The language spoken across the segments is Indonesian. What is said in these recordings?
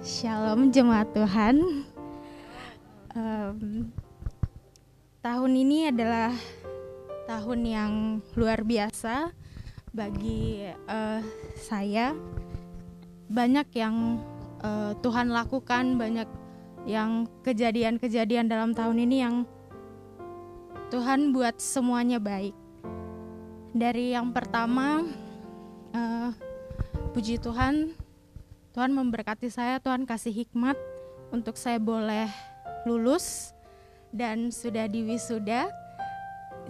Shalom jemaat Tuhan. Tahun ini adalah tahun yang luar biasa bagi saya. Banyak yang Tuhan lakukan, banyak yang kejadian-kejadian dalam tahun ini yang Tuhan buat semuanya baik. Dari yang pertama, puji Tuhan, Tuhan memberkati saya, Tuhan kasih hikmat untuk saya boleh lulus dan sudah diwisuda.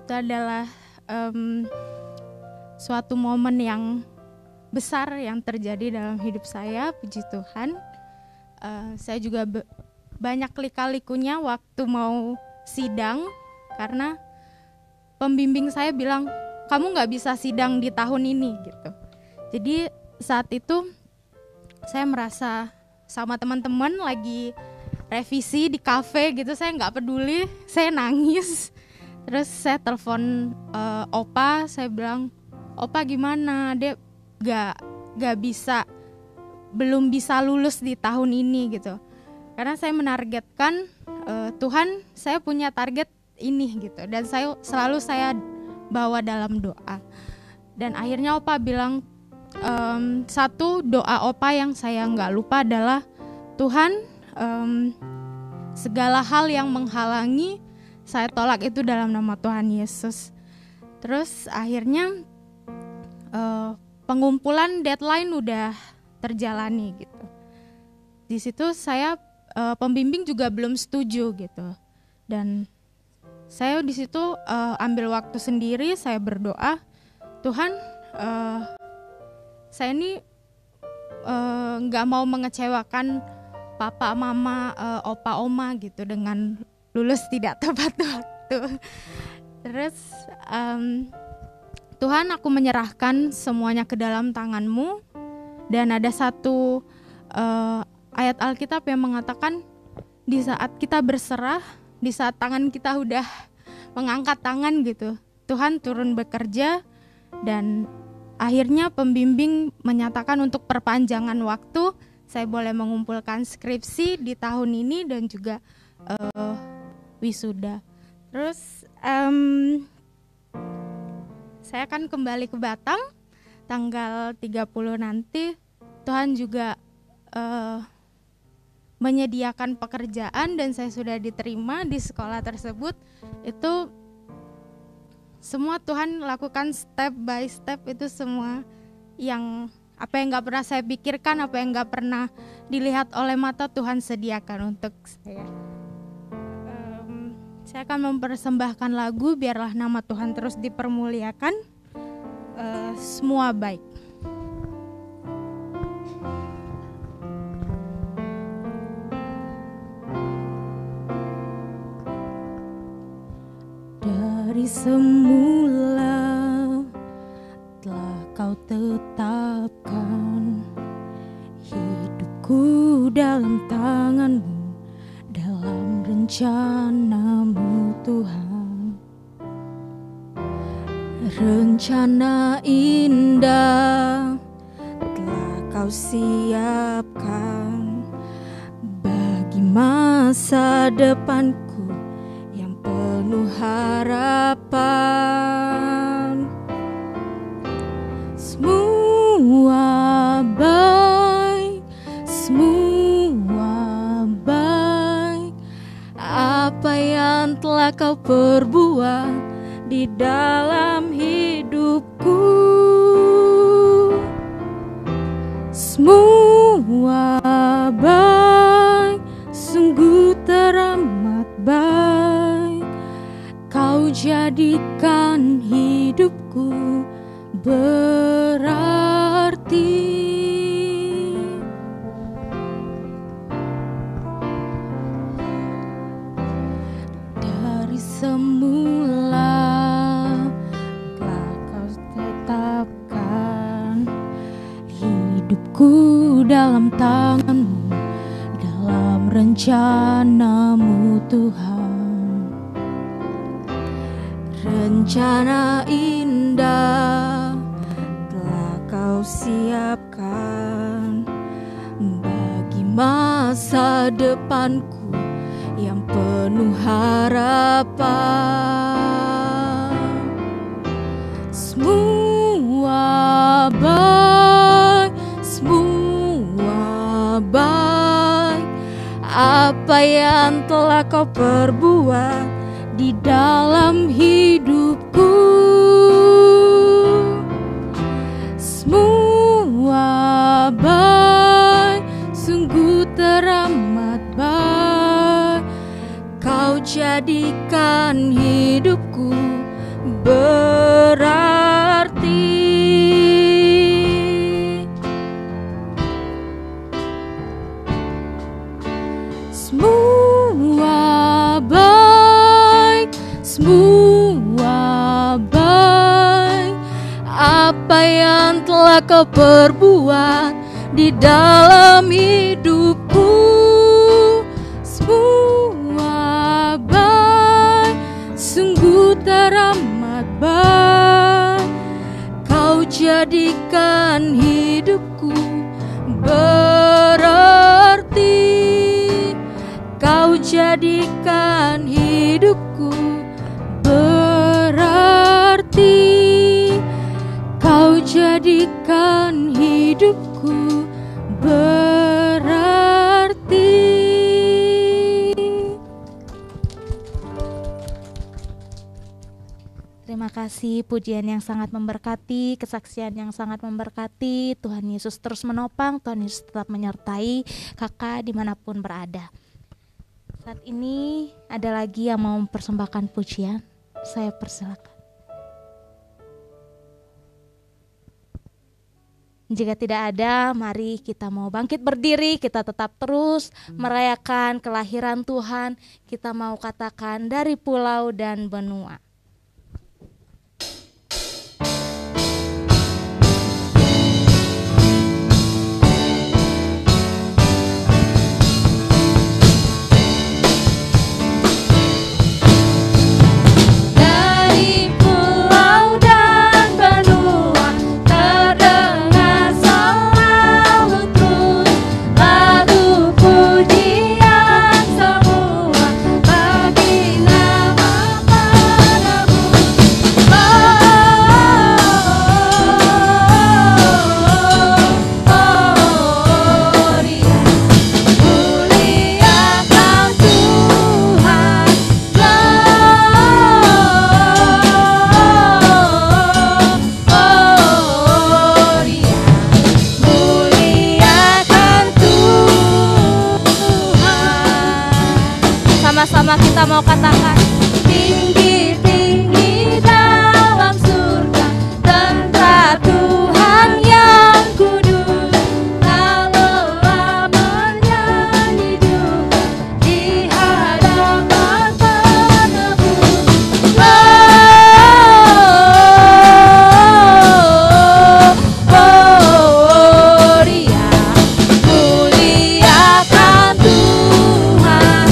Itu adalah suatu momen yang besar yang terjadi dalam hidup saya, puji Tuhan. Saya juga banyak lika-likunya waktu mau sidang, karena pembimbing saya bilang, kamu gak bisa sidang di tahun ini gitu. Jadi saat itu saya merasa sama teman-teman lagi revisi di kafe gitu, saya nggak peduli, saya nangis. Terus saya telepon Opa, saya bilang, Opa gimana? Dia belum bisa lulus di tahun ini gitu. Karena saya menargetkan Tuhan, saya punya target ini gitu, dan selalu saya bawa dalam doa. Dan akhirnya Opa bilang, satu doa Opa yang saya nggak lupa adalah, Tuhan, segala hal yang menghalangi saya tolak itu dalam nama Tuhan Yesus. Terus akhirnya pengumpulan deadline udah terjalani gitu. Di situ saya pembimbing juga belum setuju gitu, dan saya di situ ambil waktu sendiri, saya berdoa, Tuhan, saya ini nggak mau mengecewakan papa, mama, opa, oma gitu dengan lulus tidak tepat waktu. Terus Tuhan, aku menyerahkan semuanya ke dalam tangan-Mu. Dan ada satu ayat Alkitab yang mengatakan, di saat kita berserah, di saat tangan kita udah mengangkat tangan gitu, Tuhan turun bekerja. Dan akhirnya pembimbing menyatakan untuk perpanjangan waktu, saya boleh mengumpulkan skripsi di tahun ini dan juga wisuda. Terus saya akan kembali ke Batam tanggal 30 nanti. Tuhan juga menyediakan pekerjaan dan saya sudah diterima di sekolah tersebut. Itu semua Tuhan lakukan step by step, itu semua yang apa yang gak pernah saya pikirkan, apa yang gak pernah dilihat oleh mata, Tuhan sediakan untuk saya. Saya akan mempersembahkan lagu Biarlah Nama Tuhan Terus Dipermuliakan. Semua baik. Dari semula telah Kau tetapkan hidupku dalam tangan-Mu, dalam rencana-Mu Tuhan. Rencana indah telah Kau siapkan bagi masa depanku yang penuh harapan. Semua baik, semua baik. Apa yang telah Kau perbuat di dalam hidupku, semua baik, sungguh teramat baik. Kau jadikan hidupku berarti. Dari semula telah Kau tetapkan hidupku dalam tangan-Mu, dalam rencana-Mu Tuhan. Rencana indah telah Kau siapkan bagi masa depanku yang penuh harapan. Semua baik, semua baik, apa yang telah kau perbuat di dalam hidupku. Semua baik, sungguh teramat baik, kau jadikan hidupku berarti. Semua baik, semua baik, apa yang telah kau perbuat di dalam hidupku. Semua baik, sungguh teramat baik, kau jadikan hidupku berarti. Kau jadikan hidupku berarti. Kau jadikan hidupku berarti. Terima kasih, pujian yang sangat memberkati, kesaksian yang sangat memberkati. Tuhan Yesus terus menopang, Tuhan Yesus tetap menyertai kakak dimanapun berada. Saat ini ada lagi yang mau mempersembahkan pujian, saya persilakan. Jika tidak ada, mari kita mau bangkit berdiri, kita tetap terus merayakan kelahiran Tuhan. Kita mau katakan dari pulau dan benua. Sama-sama kita mau katakan, tinggi-tinggi dalam surga, tentara Tuhan yang kudus, lelah menyanyi juga di hadapan penebus. Dia muliakan Tuhan.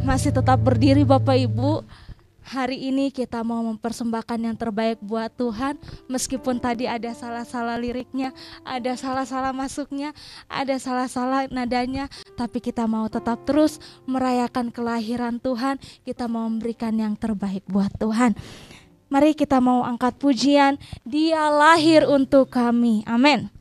Masih tetap berdiri Bapak Ibu. Hari ini kita mau mempersembahkan yang terbaik buat Tuhan. Meskipun tadi ada salah-salah liriknya, ada salah-salah masuknya, ada salah-salah nadanya, tapi kita mau tetap terus merayakan kelahiran Tuhan. Kita mau memberikan yang terbaik buat Tuhan. Mari kita mau angkat pujian, Dia lahir untuk kami. Amin.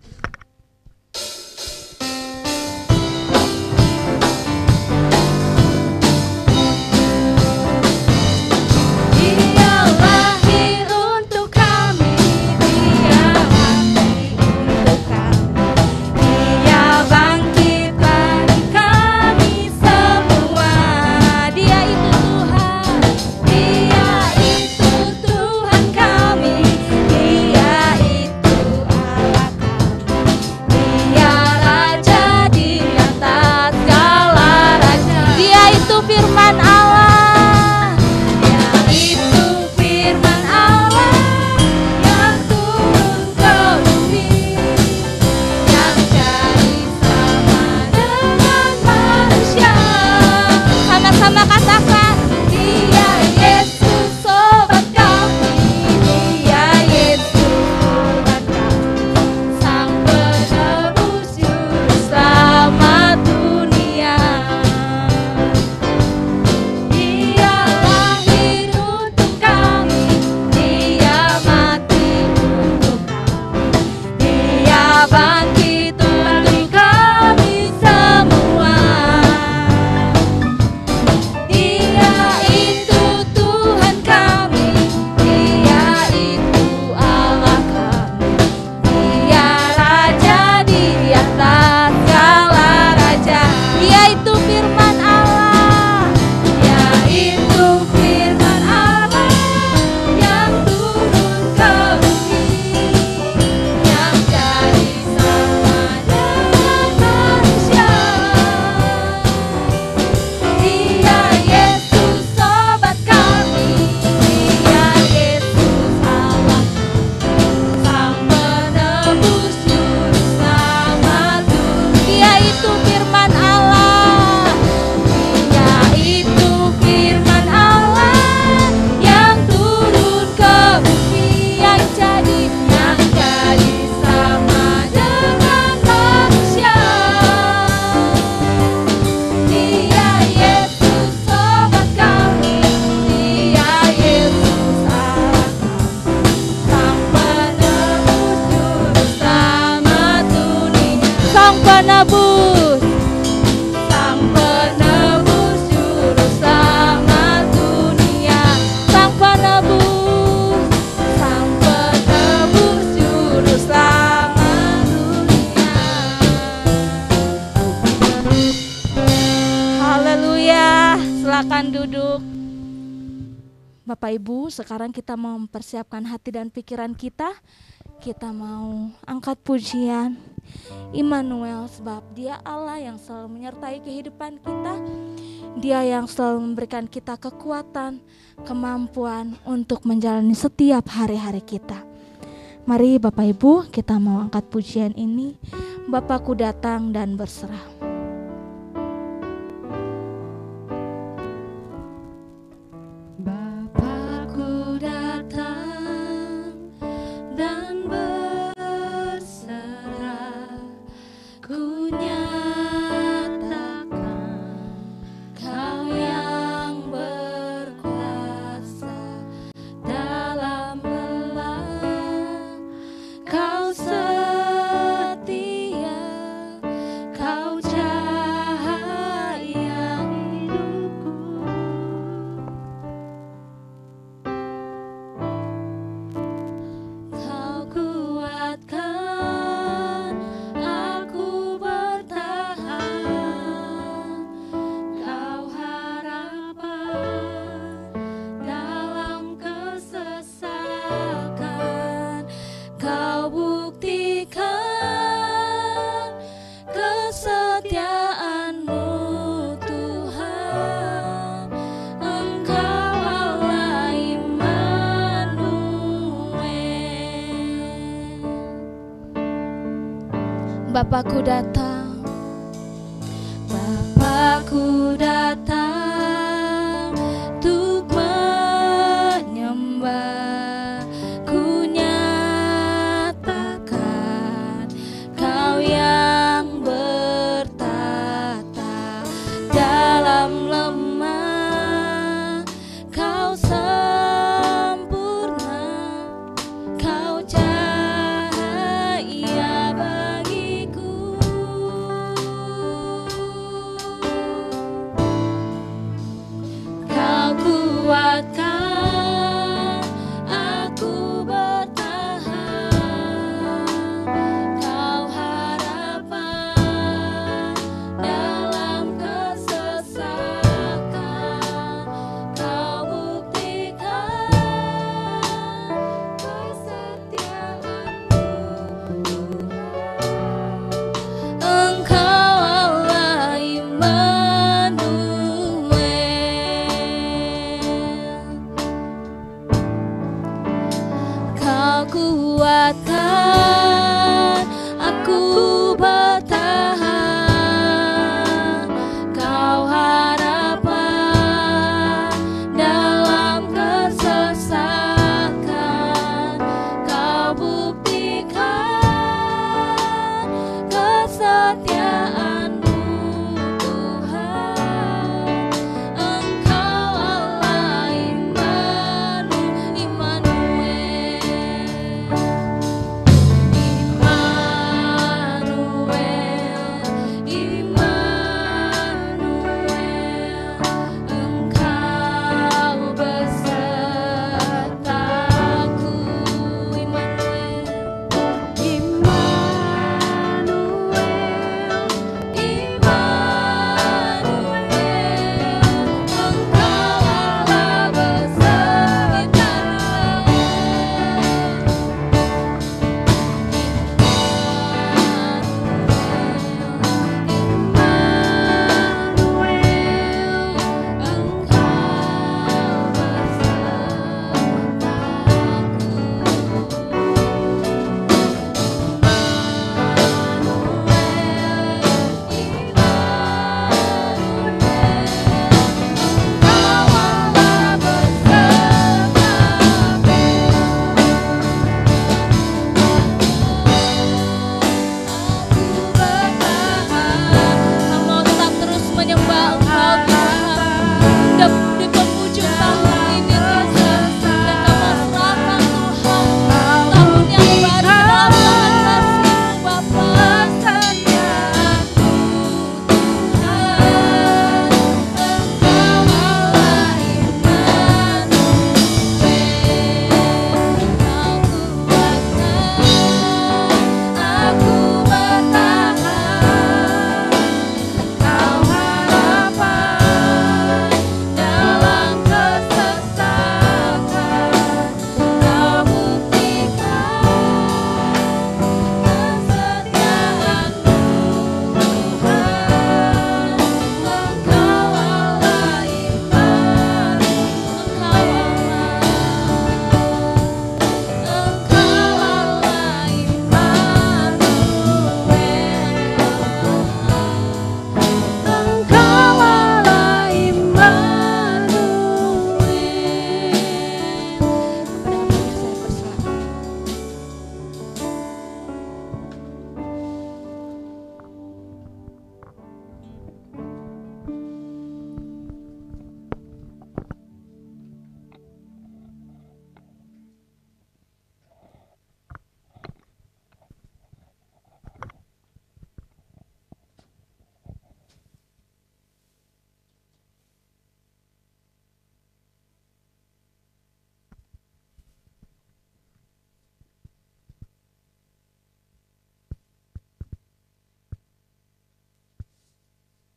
Dia penebus, Sang penebus juru selamat dunia. Sang penebus, Sang penebus juru selamat dunia. Haleluya, silakan duduk. Bapak Ibu, sekarang kita mau mempersiapkan hati dan pikiran kita. Kita mau angkat pujian Immanuel, sebab Dia Allah yang selalu menyertai kehidupan kita. Dia yang selalu memberikan kita kekuatan, kemampuan untuk menjalani setiap hari-hari kita. Mari Bapak Ibu, kita mau angkat pujian ini. Bapakku datang dan berserah. Bapakku datang, Bapakku datang untuk menyembah. Ku nyatakan Kau yang bertata dalam lemah. Kau sempurna, Kau cahaya bagiku. Kau kuatkan aku bertahan. Kau harapan dalam kesesakan. Kau buktikan kesetiaan-Mu, Tuhan. Engkau Allah Immanuel. Kau kuatkan aku bertahan. Kau harapan dalam kesesakan. Kau buktikan kesetiaan-Mu, Tuhan. Engkau Allah Immanuel. Immanuel, Engkau besertaku. Immanuel,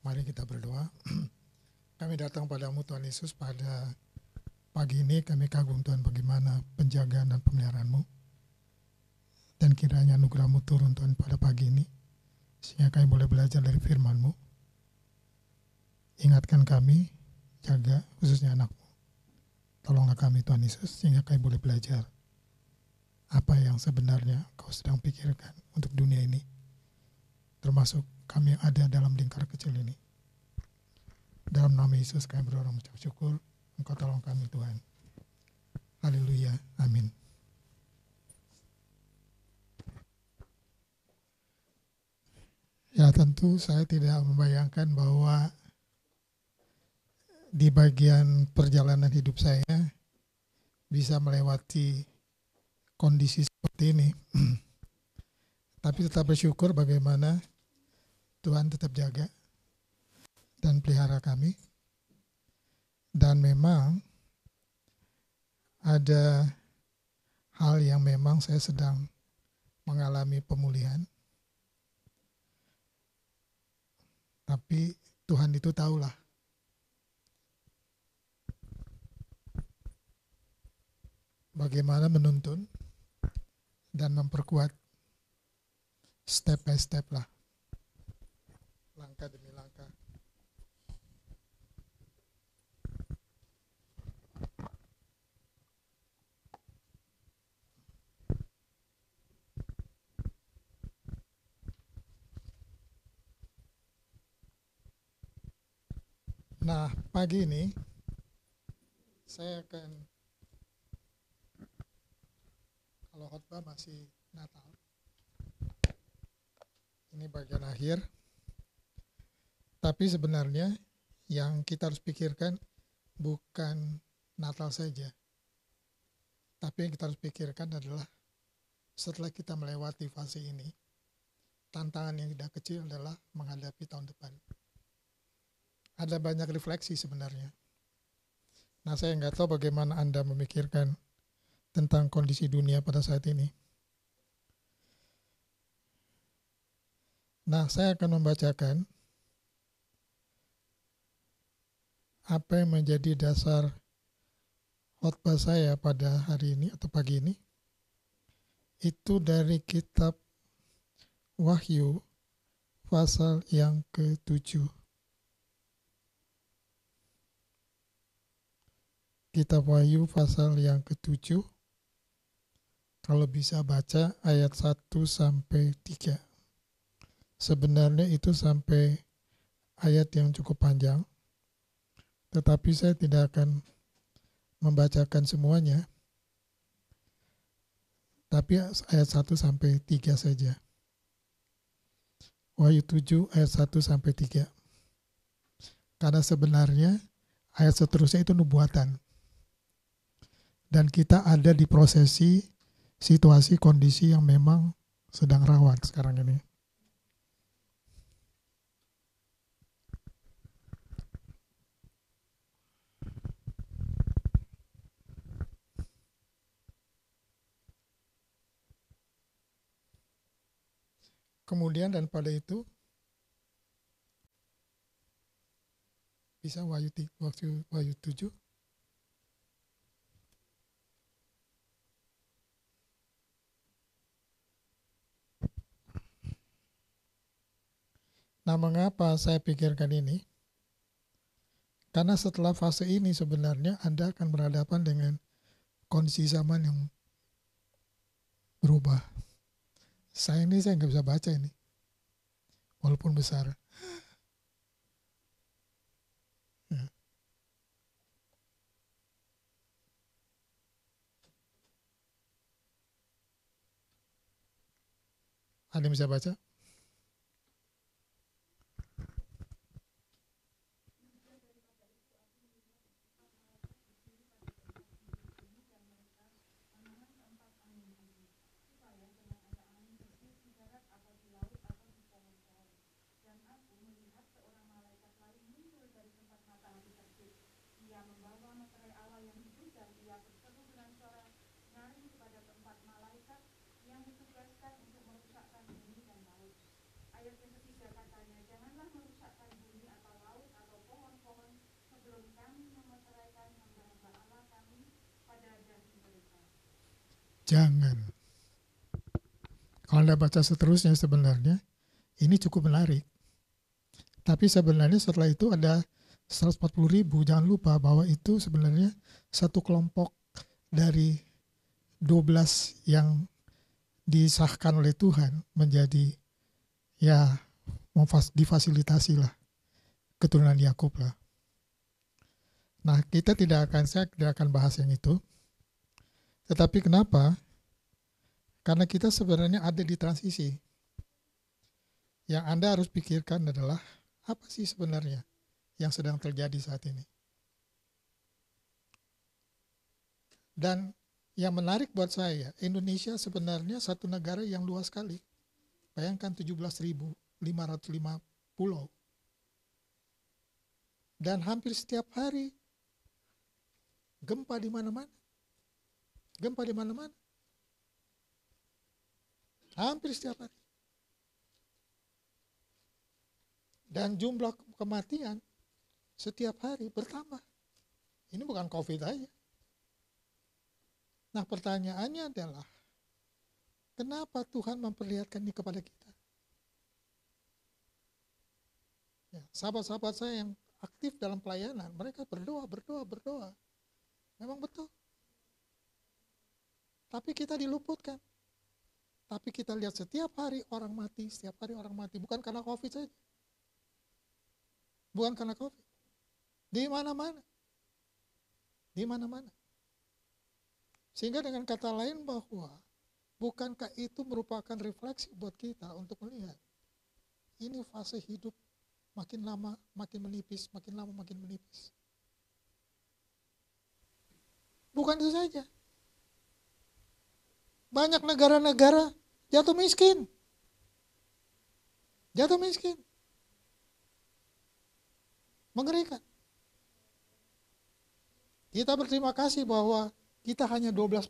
Mari kita berdoa. Kami datang padamu Tuhan Yesus pada pagi ini. Kami kagum Tuhan bagaimana penjagaan dan pemeliharaan-Mu. Dan kiranya anugerah-Mu turun Tuhan pada pagi ini, sehingga kami boleh belajar dari firman-Mu. Ingatkan kami, jaga khususnya anak-Mu. Tolonglah kami Tuhan Yesus, sehingga kami boleh belajar apa yang sebenarnya Kau sedang pikirkan untuk dunia ini, termasuk kami yang ada dalam lingkar kecil ini. Dalam nama Yesus kami berdoa mengucap syukur. Engkau tolong kami Tuhan. Haleluya. Amin. Ya, tentu saya tidak membayangkan bahwa di bagian perjalanan hidup saya bisa melewati kondisi seperti ini. Tapi tetap bersyukur bagaimana Tuhan tetap jaga dan pelihara kami. Dan memang ada hal yang memang saya sedang mengalami pemulihan. Tapi Tuhan itu tahulah. Bagaimana menuntun dan memperkuat step by step lah. Langkah demi langkah. Nah, pagi ini saya akan, kalau khotbah masih Natal, ini bagian akhir. Tapi sebenarnya yang kita harus pikirkan bukan Natal saja. Tapi yang kita harus pikirkan adalah setelah kita melewati fase ini, tantangan yang tidak kecil adalah menghadapi tahun depan. Ada banyak refleksi sebenarnya. Nah, saya nggak tahu bagaimana Anda memikirkan tentang kondisi dunia pada saat ini. Nah, saya akan membacakan apa yang menjadi dasar khotbah saya pada hari ini atau pagi ini. Itu dari kitab Wahyu pasal yang ke-7. Kitab Wahyu pasal yang ke-7. Kalau bisa baca ayat 1 sampai 3. Sebenarnya itu sampai ayat yang cukup panjang. Tetapi saya tidak akan membacakan semuanya. Tapi ayat 1 sampai 3 saja. Wahyu 7 ayat 1 sampai 3. Karena sebenarnya ayat seterusnya itu nubuatan. Dan kita ada di prosesi situasi kondisi yang memang sedang rawan sekarang ini. Kemudian dan pada itu bisa Wahyu 7. Nah, mengapa saya pikirkan ini? Karena setelah fase ini sebenarnya Anda akan berhadapan dengan kondisi zaman yang berubah. Saya nggak bisa baca ini, walaupun besar. Ya. Ada yang bisa baca? Jangan. Kalau Anda baca seterusnya sebenarnya, ini cukup menarik. Tapi sebenarnya setelah itu ada 140.000. Jangan lupa bahwa itu sebenarnya satu kelompok dari 12 yang disahkan oleh Tuhan menjadi difasilitasi lah keturunan Yakub lah. Nah, saya tidak akan bahas yang itu. Tetapi kenapa? Karena kita sebenarnya ada di transisi. Yang Anda harus pikirkan adalah apa sih sebenarnya yang sedang terjadi saat ini. Dan yang menarik buat saya, Indonesia sebenarnya satu negara yang luas sekali. Bayangkan 17.505 pulau. Dan hampir setiap hari gempa di mana-mana. Gempa di mana-mana. Hampir setiap hari. Dan jumlah kematian setiap hari bertambah. Ini bukan COVID aja. Nah, pertanyaannya adalah, kenapa Tuhan memperlihatkan ini kepada kita? Ya, sahabat-sahabat saya yang aktif dalam pelayanan, mereka berdoa. Memang betul. Tapi kita diluputkan. Tapi kita lihat setiap hari orang mati. Bukan karena COVID saja. Bukan karena COVID. Di mana-mana. Sehingga dengan kata lain bahwa bukankah itu merupakan refleksi buat kita untuk melihat ini fase hidup makin lama makin menipis. Bukan itu saja. Banyak negara-negara jatuh miskin. Mengerikan. Kita berterima kasih bahwa kita hanya 12%.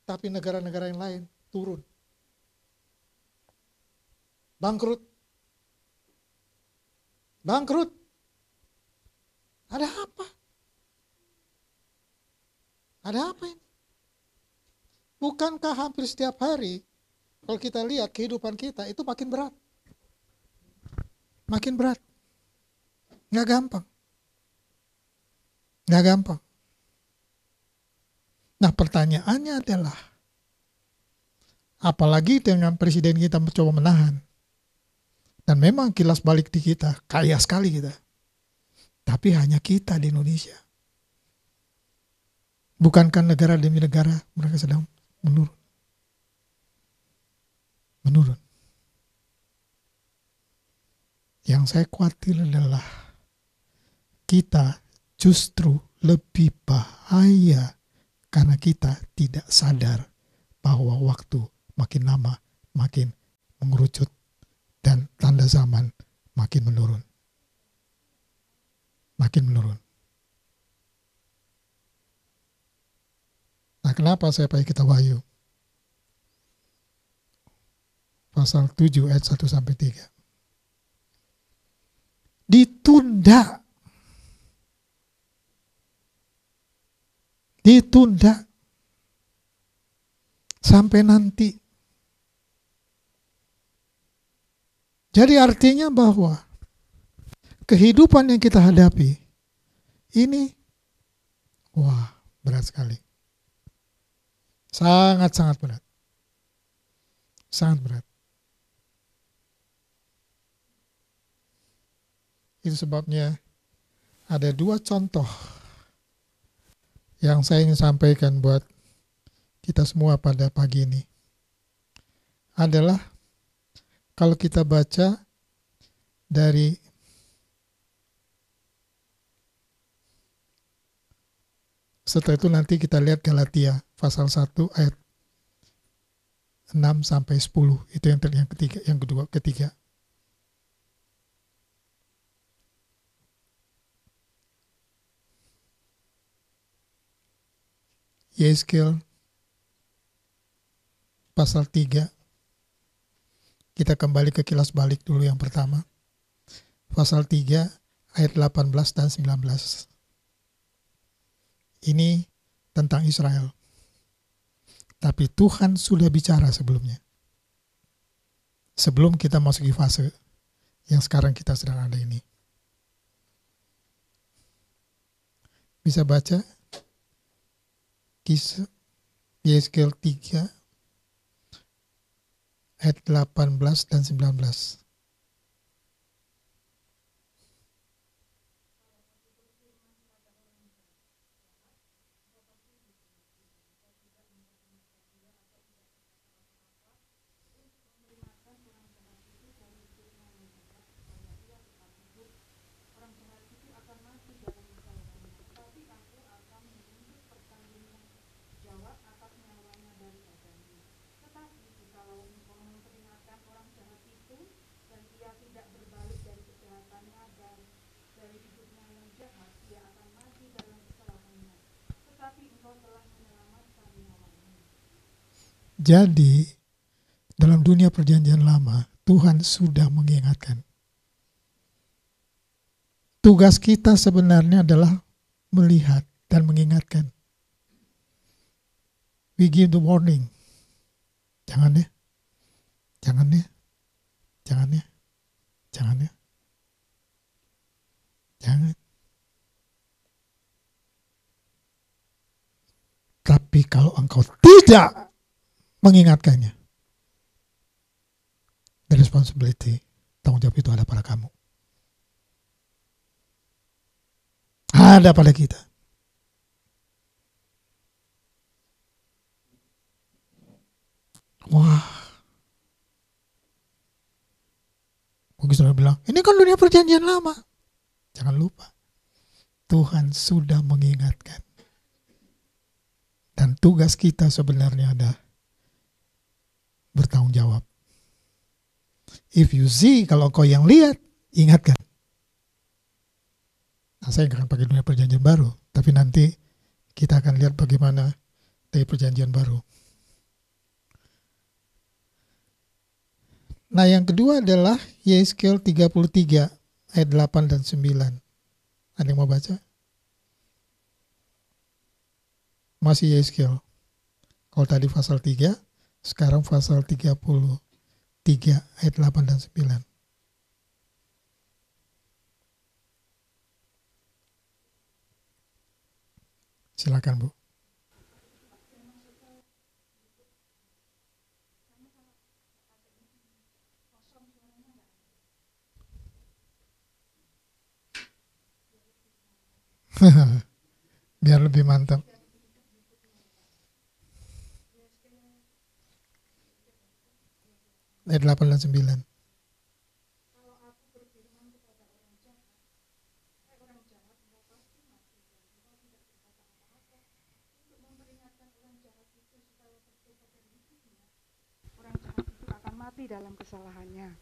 Tapi negara-negara yang lain turun. Bangkrut. Ada apa ini? Bukankah hampir setiap hari kalau kita lihat kehidupan kita itu makin berat. Nggak gampang. Nah, pertanyaannya adalah, apalagi dengan presiden kita mencoba menahan. Dan memang kilas balik di kita, kaya sekali kita. Tapi hanya kita di Indonesia. Bukankah negara demi negara mereka sedang menurun? Yang saya khawatir adalah kita justru lebih bahaya karena kita tidak sadar bahwa waktu makin lama makin mengerucut dan tanda zaman makin menurun. Nah, kenapa saya pakai kitab Wahyu? Pasal 7 ayat 1-3. Ditunda sampai nanti. Jadi artinya bahwa kehidupan yang kita hadapi ini berat sekali. Sangat berat. Itu sebabnya ada 2 contoh yang saya ingin sampaikan buat kita semua pada pagi ini. Adalah kalau kita baca dari setelah itu nanti kita lihat Galatia pasal 1 ayat 6-10. Itu yang ketiga. Yeskel pasal 3. Kita kembali ke kilas balik dulu yang pertama. Pasal 3 ayat 18 dan 19. Ini tentang Israel. Tapi Tuhan sudah bicara sebelumnya. Sebelum kita masuki fase yang sekarang kita sedang ada ini. Bisa baca Kisah Yeskel 3 ayat 18 dan 19. Jadi, dalam dunia perjanjian lama, Tuhan sudah mengingatkan. Tugas kita sebenarnya adalah melihat dan mengingatkan. We give the warning. Jangan ya. Jangan ya. Jangan ya. Jangan ya. Jangan. Tapi kalau engkau tidak mengingatkannya, the responsibility, tanggung jawab itu ada pada kamu. Ada pada kita. Wah. Mungkin saudara bilang, ini kan dunia perjanjian lama. Jangan lupa, Tuhan sudah mengingatkan. Dan tugas kita sebenarnya ada bertanggung jawab. If you see, kalau kau yang lihat, ingatkan. Nah, saya nggak akan pakai dunia perjanjian baru, tapi nanti kita akan lihat bagaimana dari perjanjian baru. Nah, yang kedua adalah Yeskel 33 ayat 8 dan 9. Ada yang mau baca? Masih Yeskel. Kalau tadi pasal 3, sekarang pasal 33 ayat 8 dan 9. Silakan, Bu. Biar lebih mantap. Ayat 8 dan 9. Orang jahat itu akan mati dalam kesalahannya.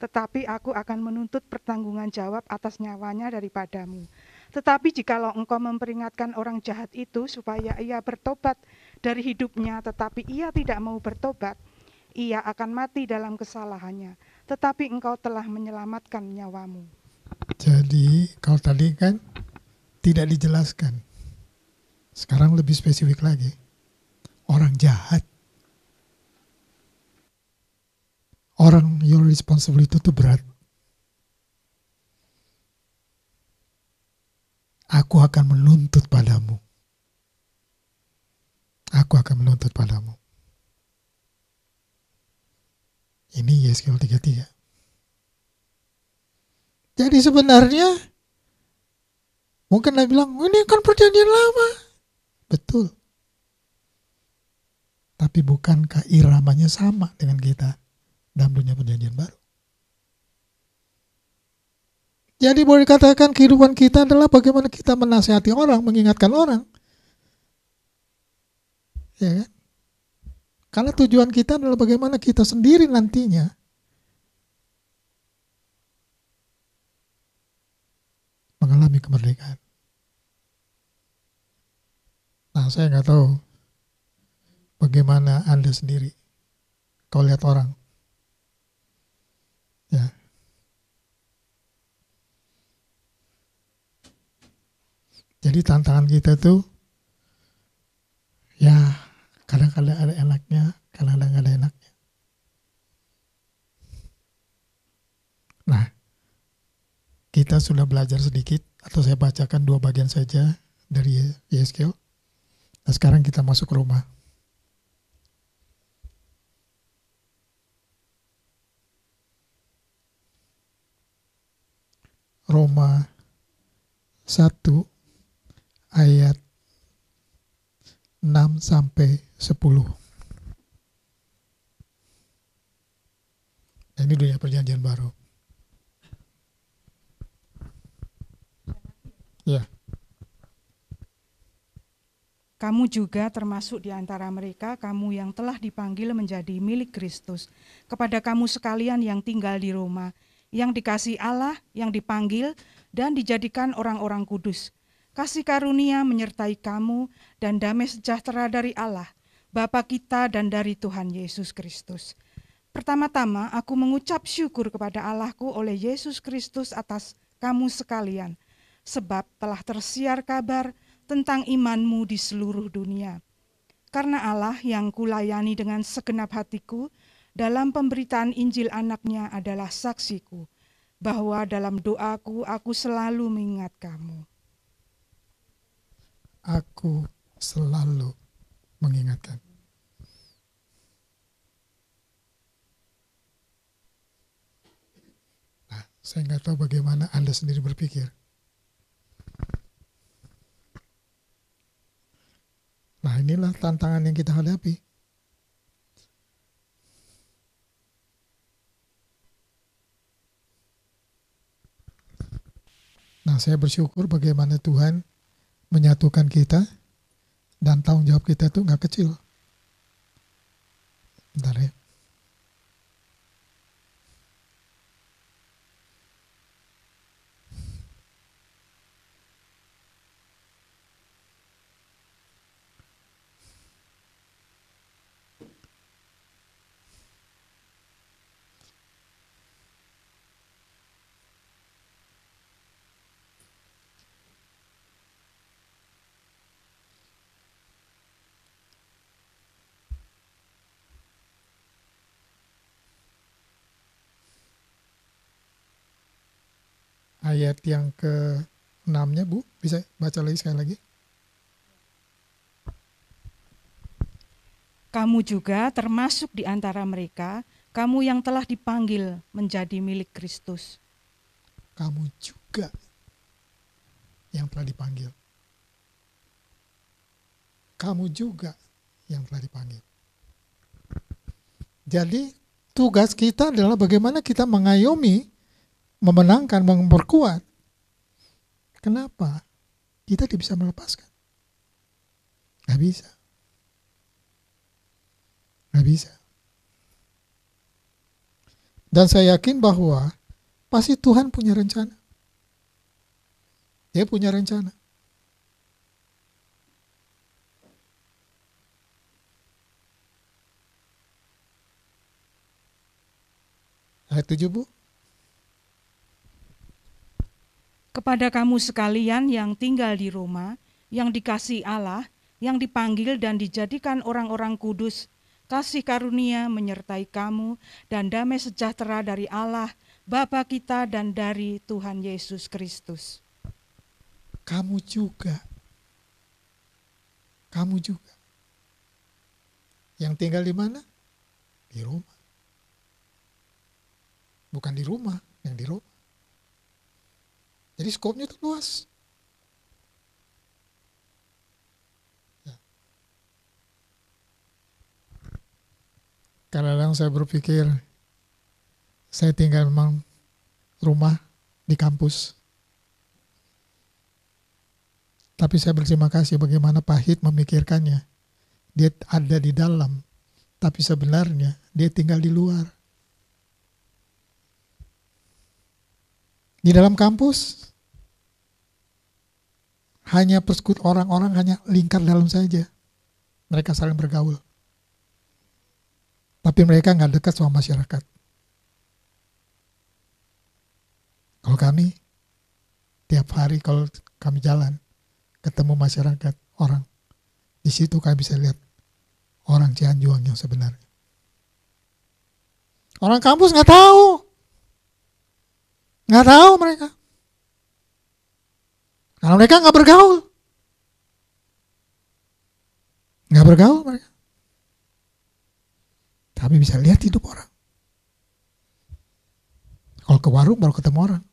Tetapi aku akan menuntut pertanggungan jawab atas nyawanya daripadamu. Tetapi jikalau engkau memperingatkan orang jahat itu supaya ia bertobat dari hidupnya, tetapi ia tidak mau bertobat, ia akan mati dalam kesalahannya. Tetapi engkau telah menyelamatkan nyawamu. Jadi, kalau tadi kan tidak dijelaskan. Sekarang lebih spesifik lagi. Orang jahat. Orang your responsibility itu berat. Aku akan menuntut padamu. Aku akan menuntut padamu. Ini Yeskel 33. Jadi sebenarnya mungkin Anda bilang, ini kan perjanjian lama. Betul. Tapi bukankah iramanya sama dengan kita dalam dunia perjanjian baru? Jadi boleh dikatakan kehidupan kita adalah bagaimana kita menasihati orang, mengingatkan orang. Ya kan? Karena tujuan kita adalah bagaimana kita sendiri nantinya mengalami kemerdekaan. Nah, saya nggak tahu bagaimana Anda sendiri kalau lihat orang. Ya. Jadi tantangan kita tuh ya kadang-kadang ada enaknya, kadang-kadang ada enaknya. Nah, kita sudah belajar sedikit, atau saya bacakan 2 bagian saja dari Yeskel. Nah, sekarang kita masuk ke Roma. Roma 1 ayat 6 sampai 10. Nah, ini dunia perjanjian baru. Ya. Kamu juga termasuk di antara mereka, kamu yang telah dipanggil menjadi milik Kristus. Kepada kamu sekalian yang tinggal di Roma, yang dikasihi Allah, yang dipanggil dan dijadikan orang-orang kudus. Kasih karunia menyertai kamu dan damai sejahtera dari Allah, Bapa kita dan dari Tuhan Yesus Kristus. Pertama-tama aku mengucap syukur kepada Allahku oleh Yesus Kristus atas kamu sekalian, sebab telah tersiar kabar tentang imanmu di seluruh dunia. Karena Allah yang kulayani dengan segenap hatiku dalam pemberitaan Injil anaknya adalah saksiku, bahwa dalam doaku aku selalu mengingat kamu. Aku selalu mengingatkan. Nah, saya nggak tahu bagaimana Anda sendiri berpikir. Nah, inilah tantangan yang kita hadapi. Nah, saya bersyukur bagaimana Tuhan menyatukan kita, dan tanggung jawab kita itu nggak kecil. Bentar ya. Ayat yang ke-6-nya, Bu, bisa baca lagi sekali lagi? Kamu juga termasuk di antara mereka, kamu yang telah dipanggil menjadi milik Kristus. Kamu juga yang telah dipanggil. Kamu juga yang telah dipanggil. Jadi tugas kita adalah bagaimana kita mengayomi, memenangkan, memperkuat. Kenapa? Kita tidak bisa melepaskan. Gak bisa. Gak bisa. Dan saya yakin bahwa pasti Tuhan punya rencana. Dia punya rencana. Ayat 7, Bu. Kepada kamu sekalian yang tinggal di Roma, yang dikasihi Allah, yang dipanggil dan dijadikan orang-orang kudus, kasih karunia menyertai kamu dan damai sejahtera dari Allah, Bapa kita dan dari Tuhan Yesus Kristus. Kamu juga. Kamu juga. Yang tinggal di mana? Di Roma. Bukan di rumah, yang di Roma. Jadi skopnya itu luas. Ya. Kadang-kadang saya berpikir, saya tinggal memang rumah di kampus. Tapi saya berterima kasih bagaimana Pak Hid memikirkannya. Dia ada di dalam, tapi sebenarnya dia tinggal di luar. Di dalam kampus, hanya persekutuan orang-orang hanya lingkar dalam saja. Mereka saling bergaul. Tapi mereka nggak dekat sama masyarakat. Kalau kami, tiap hari kalau kami jalan, ketemu masyarakat orang. Di situ kami bisa lihat orang Cianjuang yang sebenarnya. Orang kampus nggak tahu mereka. Karena mereka nggak bergaul mereka. Tapi bisa lihat hidup orang. Kalau ke warung baru ketemu orang.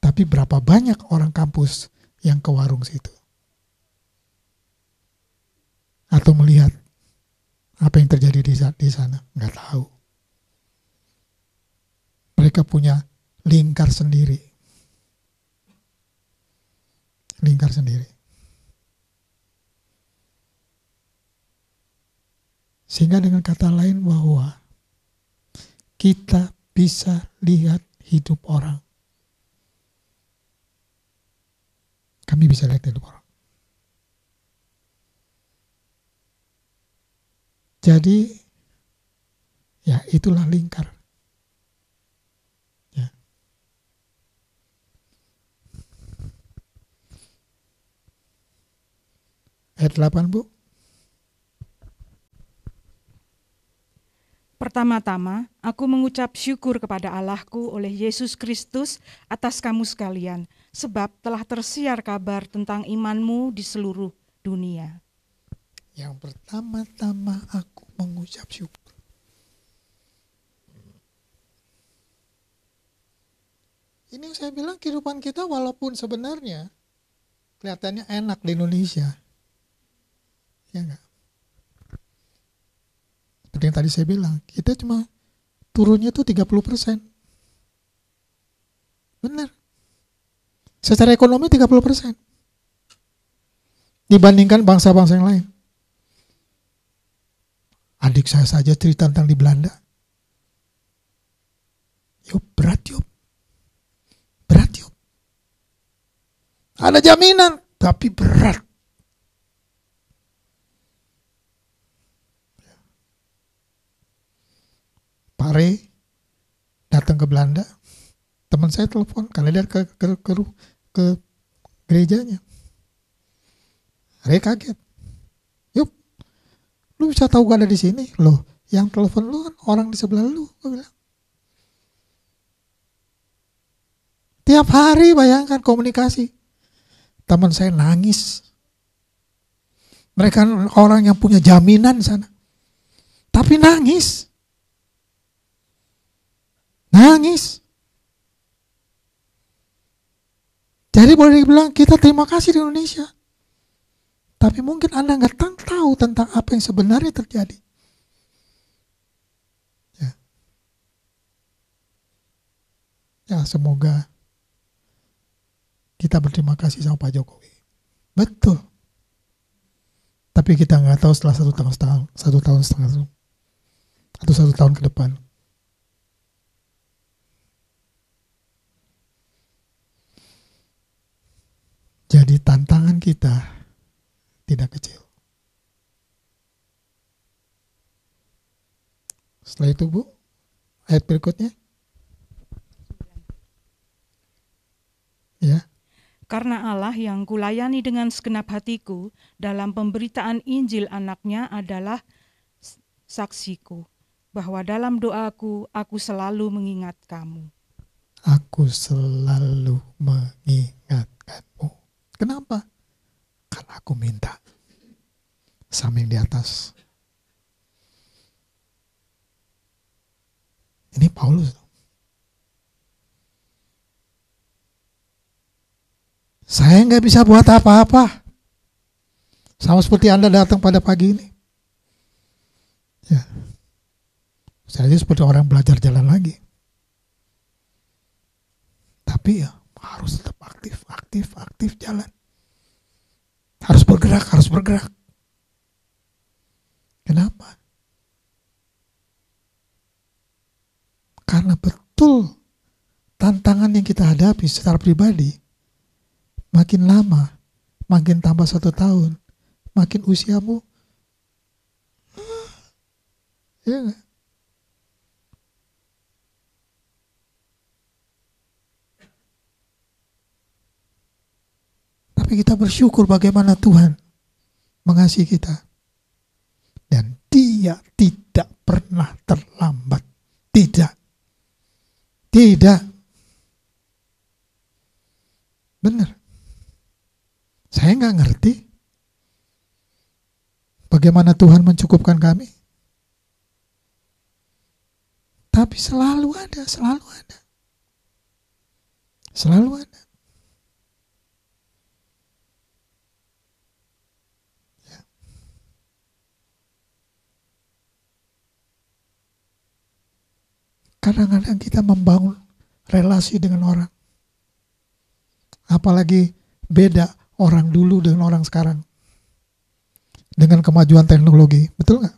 Tapi berapa banyak orang kampus yang ke warung situ? Atau melihat apa yang terjadi di sana? Nggak tahu. Mereka punya lingkar sendiri. Sehingga dengan kata lain bahwa kita bisa lihat hidup orang. Kami bisa lihat hidup orang. Jadi, ya itulah lingkar. Ya. Ayat 8, Bu. Pertama-tama, aku mengucap syukur kepada Allahku oleh Yesus Kristus atas kamu sekalian, sebab telah tersiar kabar tentang imanmu di seluruh dunia. Yang pertama-tama aku mengucap syukur. Ini yang saya bilang kehidupan kita walaupun sebenarnya kelihatannya enak di Indonesia. Ya enggak? Seperti yang tadi saya bilang, kita cuma turunnya tuh 30%. Benar. Secara ekonomi 30%. Dibandingkan bangsa-bangsa yang lain. Adik saya saja cerita tentang di Belanda. Berat yuk. Ada jaminan, tapi berat. Pak Rey datang ke Belanda, teman saya telepon karena dia ke gerejanya. Rey kaget. Lu bisa tahu gak ada di sini? Loh, yang telepon lu kan orang di sebelah lu, gue bilang. Tiap hari bayangkan komunikasi. Teman saya nangis. Mereka orang yang punya jaminan di sana. Tapi nangis. Jadi boleh dibilang kita terima kasih di Indonesia. Tapi mungkin Anda nggak tahu tentang apa yang sebenarnya terjadi. Ya, semoga kita berterima kasih sama Pak Jokowi. Betul. Tapi kita nggak tahu setelah 1 tahun setengah atau 1 tahun ke depan. Jadi tantangan kita tidak kecil. Setelah itu, Bu, ayat berikutnya. Ya. Karena Allah yang kulayani dengan segenap hatiku dalam pemberitaan Injil anaknya adalah saksiku, bahwa dalam doaku aku selalu mengingat kamu. Aku selalu mengingatkanmu. Kenapa? Karena aku minta sama yang di atas. Ini Paulus. Saya nggak bisa buat apa-apa. Sama seperti Anda datang pada pagi ini. Ya. Saya seperti orang belajar jalan lagi. Tapi ya harus tetap aktif jalan. Harus bergerak. Kenapa? Karena betul tantangan yang kita hadapi secara pribadi makin lama, makin tambah 1 tahun, makin usiamu, ya gak? Tapi Tapi kita bersyukur bagaimana Tuhan mengasihi kita. Dan Dia tidak pernah terlambat. Tidak. Benar. Saya nggak ngerti bagaimana Tuhan mencukupkan kami. Tapi selalu ada. Ya. Kadang-kadang kita membangun relasi dengan orang. Apalagi beda orang dulu dengan orang sekarang. Dengan kemajuan teknologi. Betul nggak?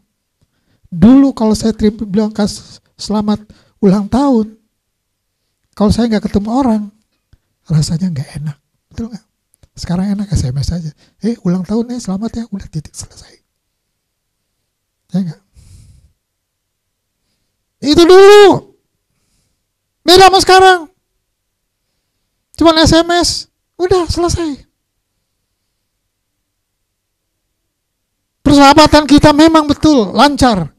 Dulu kalau saya bilang selamat ulang tahun, kalau saya nggak ketemu orang, rasanya nggak enak. Betul nggak? Sekarang enak, SMS aja. Ulang tahun selamat ya, udah titik selesai. Ya nggak? Itu dulu. Beda sama sekarang. Cuman SMS, udah selesai. Persahabatan kita memang betul lancar,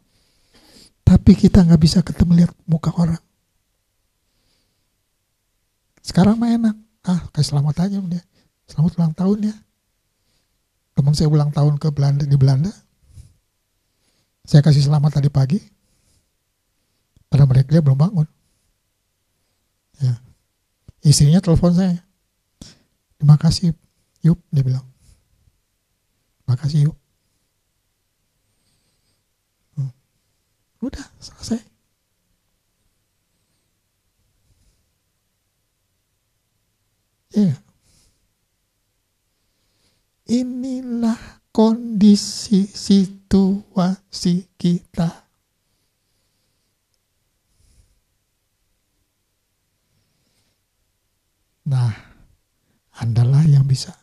tapi kita nggak bisa ketemu lihat muka orang. Sekarang mah enak, kasih selamat aja dia. Selamat ulang tahun ya. Teman saya ulang tahun di Belanda, saya kasih selamat tadi pagi, pada mereka dia belum bangun. Ya, istrinya telepon saya, terima kasih Yup, dia bilang, terima kasih Yup. Udah selesai. Ya. Inilah kondisi situasi kita. Nah, Andalah yang bisa.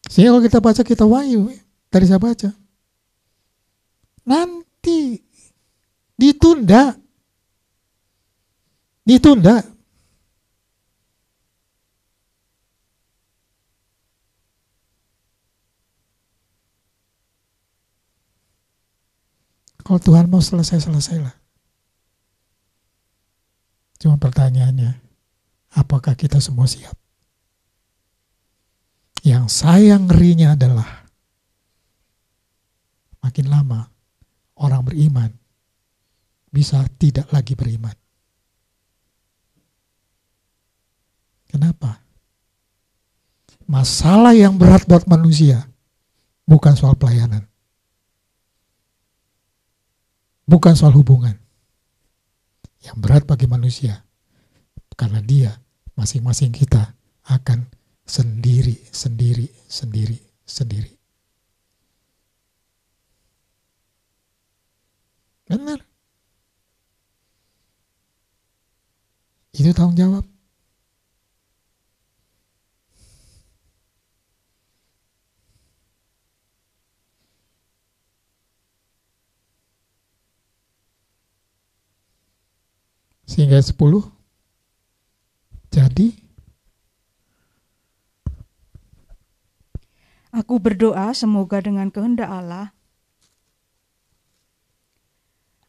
Sehingga kalau kita baca kitab Wahyu, tadi saya baca, nanti ditunda. Kalau Tuhan mau selesailah. Cuma pertanyaannya, apakah kita semua siap? Yang saya ngerinya adalah makin lama orang beriman bisa tidak lagi beriman. Kenapa? Masalah yang berat buat manusia bukan soal pelayanan. Bukan soal hubungan. Yang berat bagi manusia, karena dia, masing-masing kita akan sendiri. Benar. Itu tanggung jawab. Sehingga 10. Jadi aku berdoa semoga dengan kehendak Allah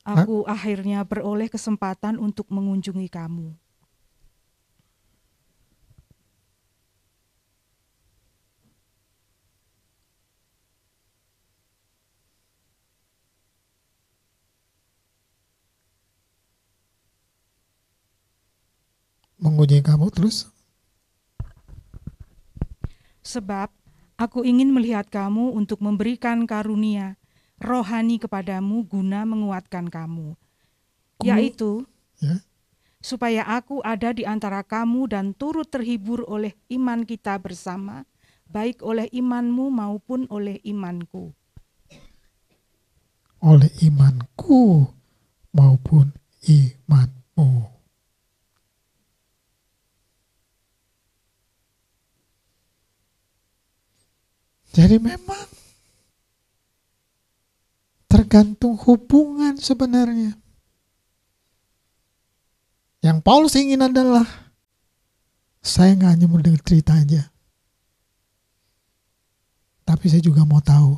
aku akhirnya beroleh kesempatan untuk mengunjungi kamu. mengunjungi kamu terus? Sebab aku ingin melihat kamu untuk memberikan karunia rohani kepadamu guna menguatkan kamu. Yaitu supaya aku ada di antara kamu dan turut terhibur oleh iman kita bersama, baik oleh imanmu maupun oleh imanku. Oleh imanku maupun imanmu. Jadi memang tergantung hubungan sebenarnya. Yang Paulus ingin adalah Saya nggak hanya mau dengar cerita aja, tapi saya juga mau tahu.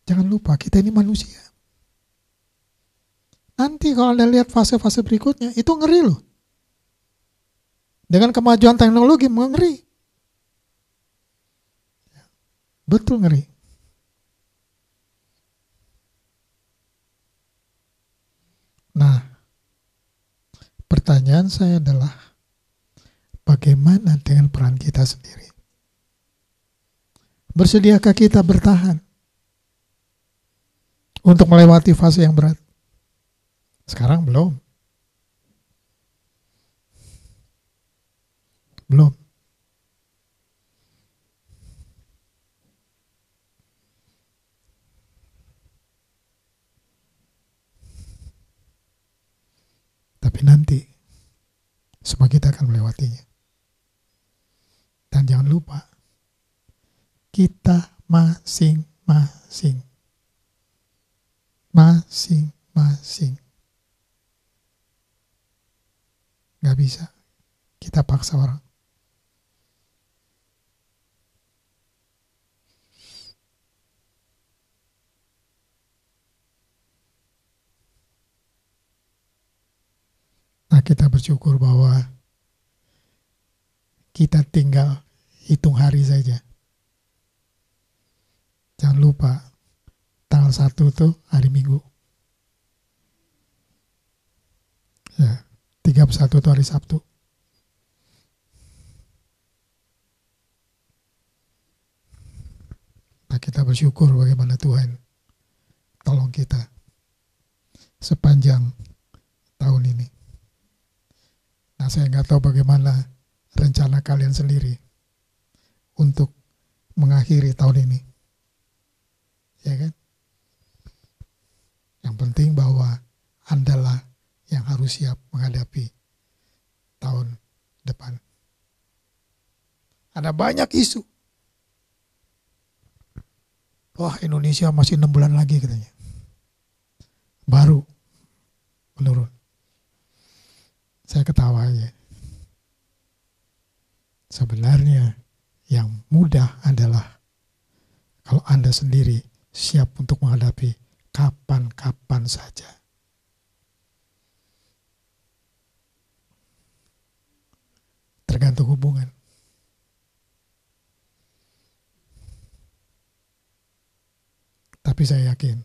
Jangan lupa kita ini manusia. Nanti kalau Anda lihat fase-fase berikutnya, itu ngeri loh. Dengan kemajuan teknologi ngeri. Betul ngeri. Nah, pertanyaan saya adalah, bagaimana dengan peran kita sendiri? Bersediakah kita bertahan untuk melewati fase yang berat? Sekarang belum. Belum. Tapi nanti semua kita akan melewatinya. Dan jangan lupa, kita masing-masing nggak bisa kita paksa orang. Nah, kita bersyukur bahwa kita tinggal hitung hari saja. Jangan lupa, tanggal 1 itu hari Minggu. Ya, 31 itu hari Sabtu. Nah, kita bersyukur bagaimana Tuhan tolong kita sepanjang tahun ini. Nah, saya nggak tahu bagaimana rencana kalian sendiri untuk mengakhiri tahun ini. Ya kan? Yang penting bahwa Andalah yang harus siap menghadapi tahun depan. Ada banyak isu. Wah, Indonesia masih 6 bulan lagi katanya. Baru menurun. Saya ketawa aja. Sebenarnya yang mudah adalah kalau Anda sendiri siap untuk menghadapi kapan-kapan saja. Tergantung hubungan. Tapi saya yakin,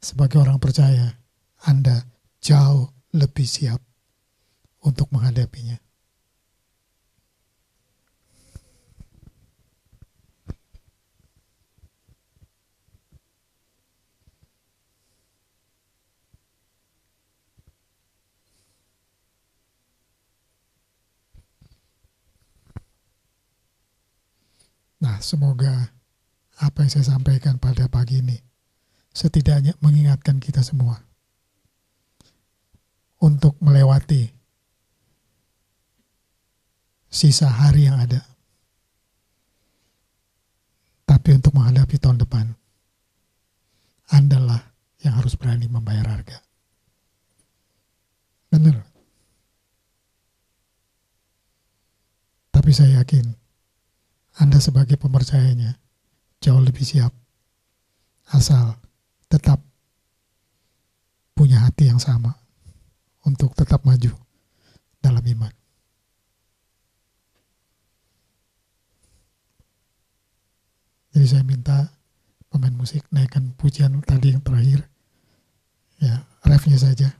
sebagai orang percaya, Anda jauh lebih siap untuk menghadapinya. Nah, semoga apa yang saya sampaikan pada pagi ini setidaknya mengingatkan kita semua untuk melewati sisa hari yang ada. Tapi untuk menghadapi tahun depan, Andalah yang harus berani membayar harga. Benar. Tapi saya yakin Anda sebagai pemercayanya jauh lebih siap, asal tetap punya hati yang sama untuk tetap maju dalam iman. Jadi saya minta pemain musik naikkan pujian tadi yang terakhir, ya, refnya saja.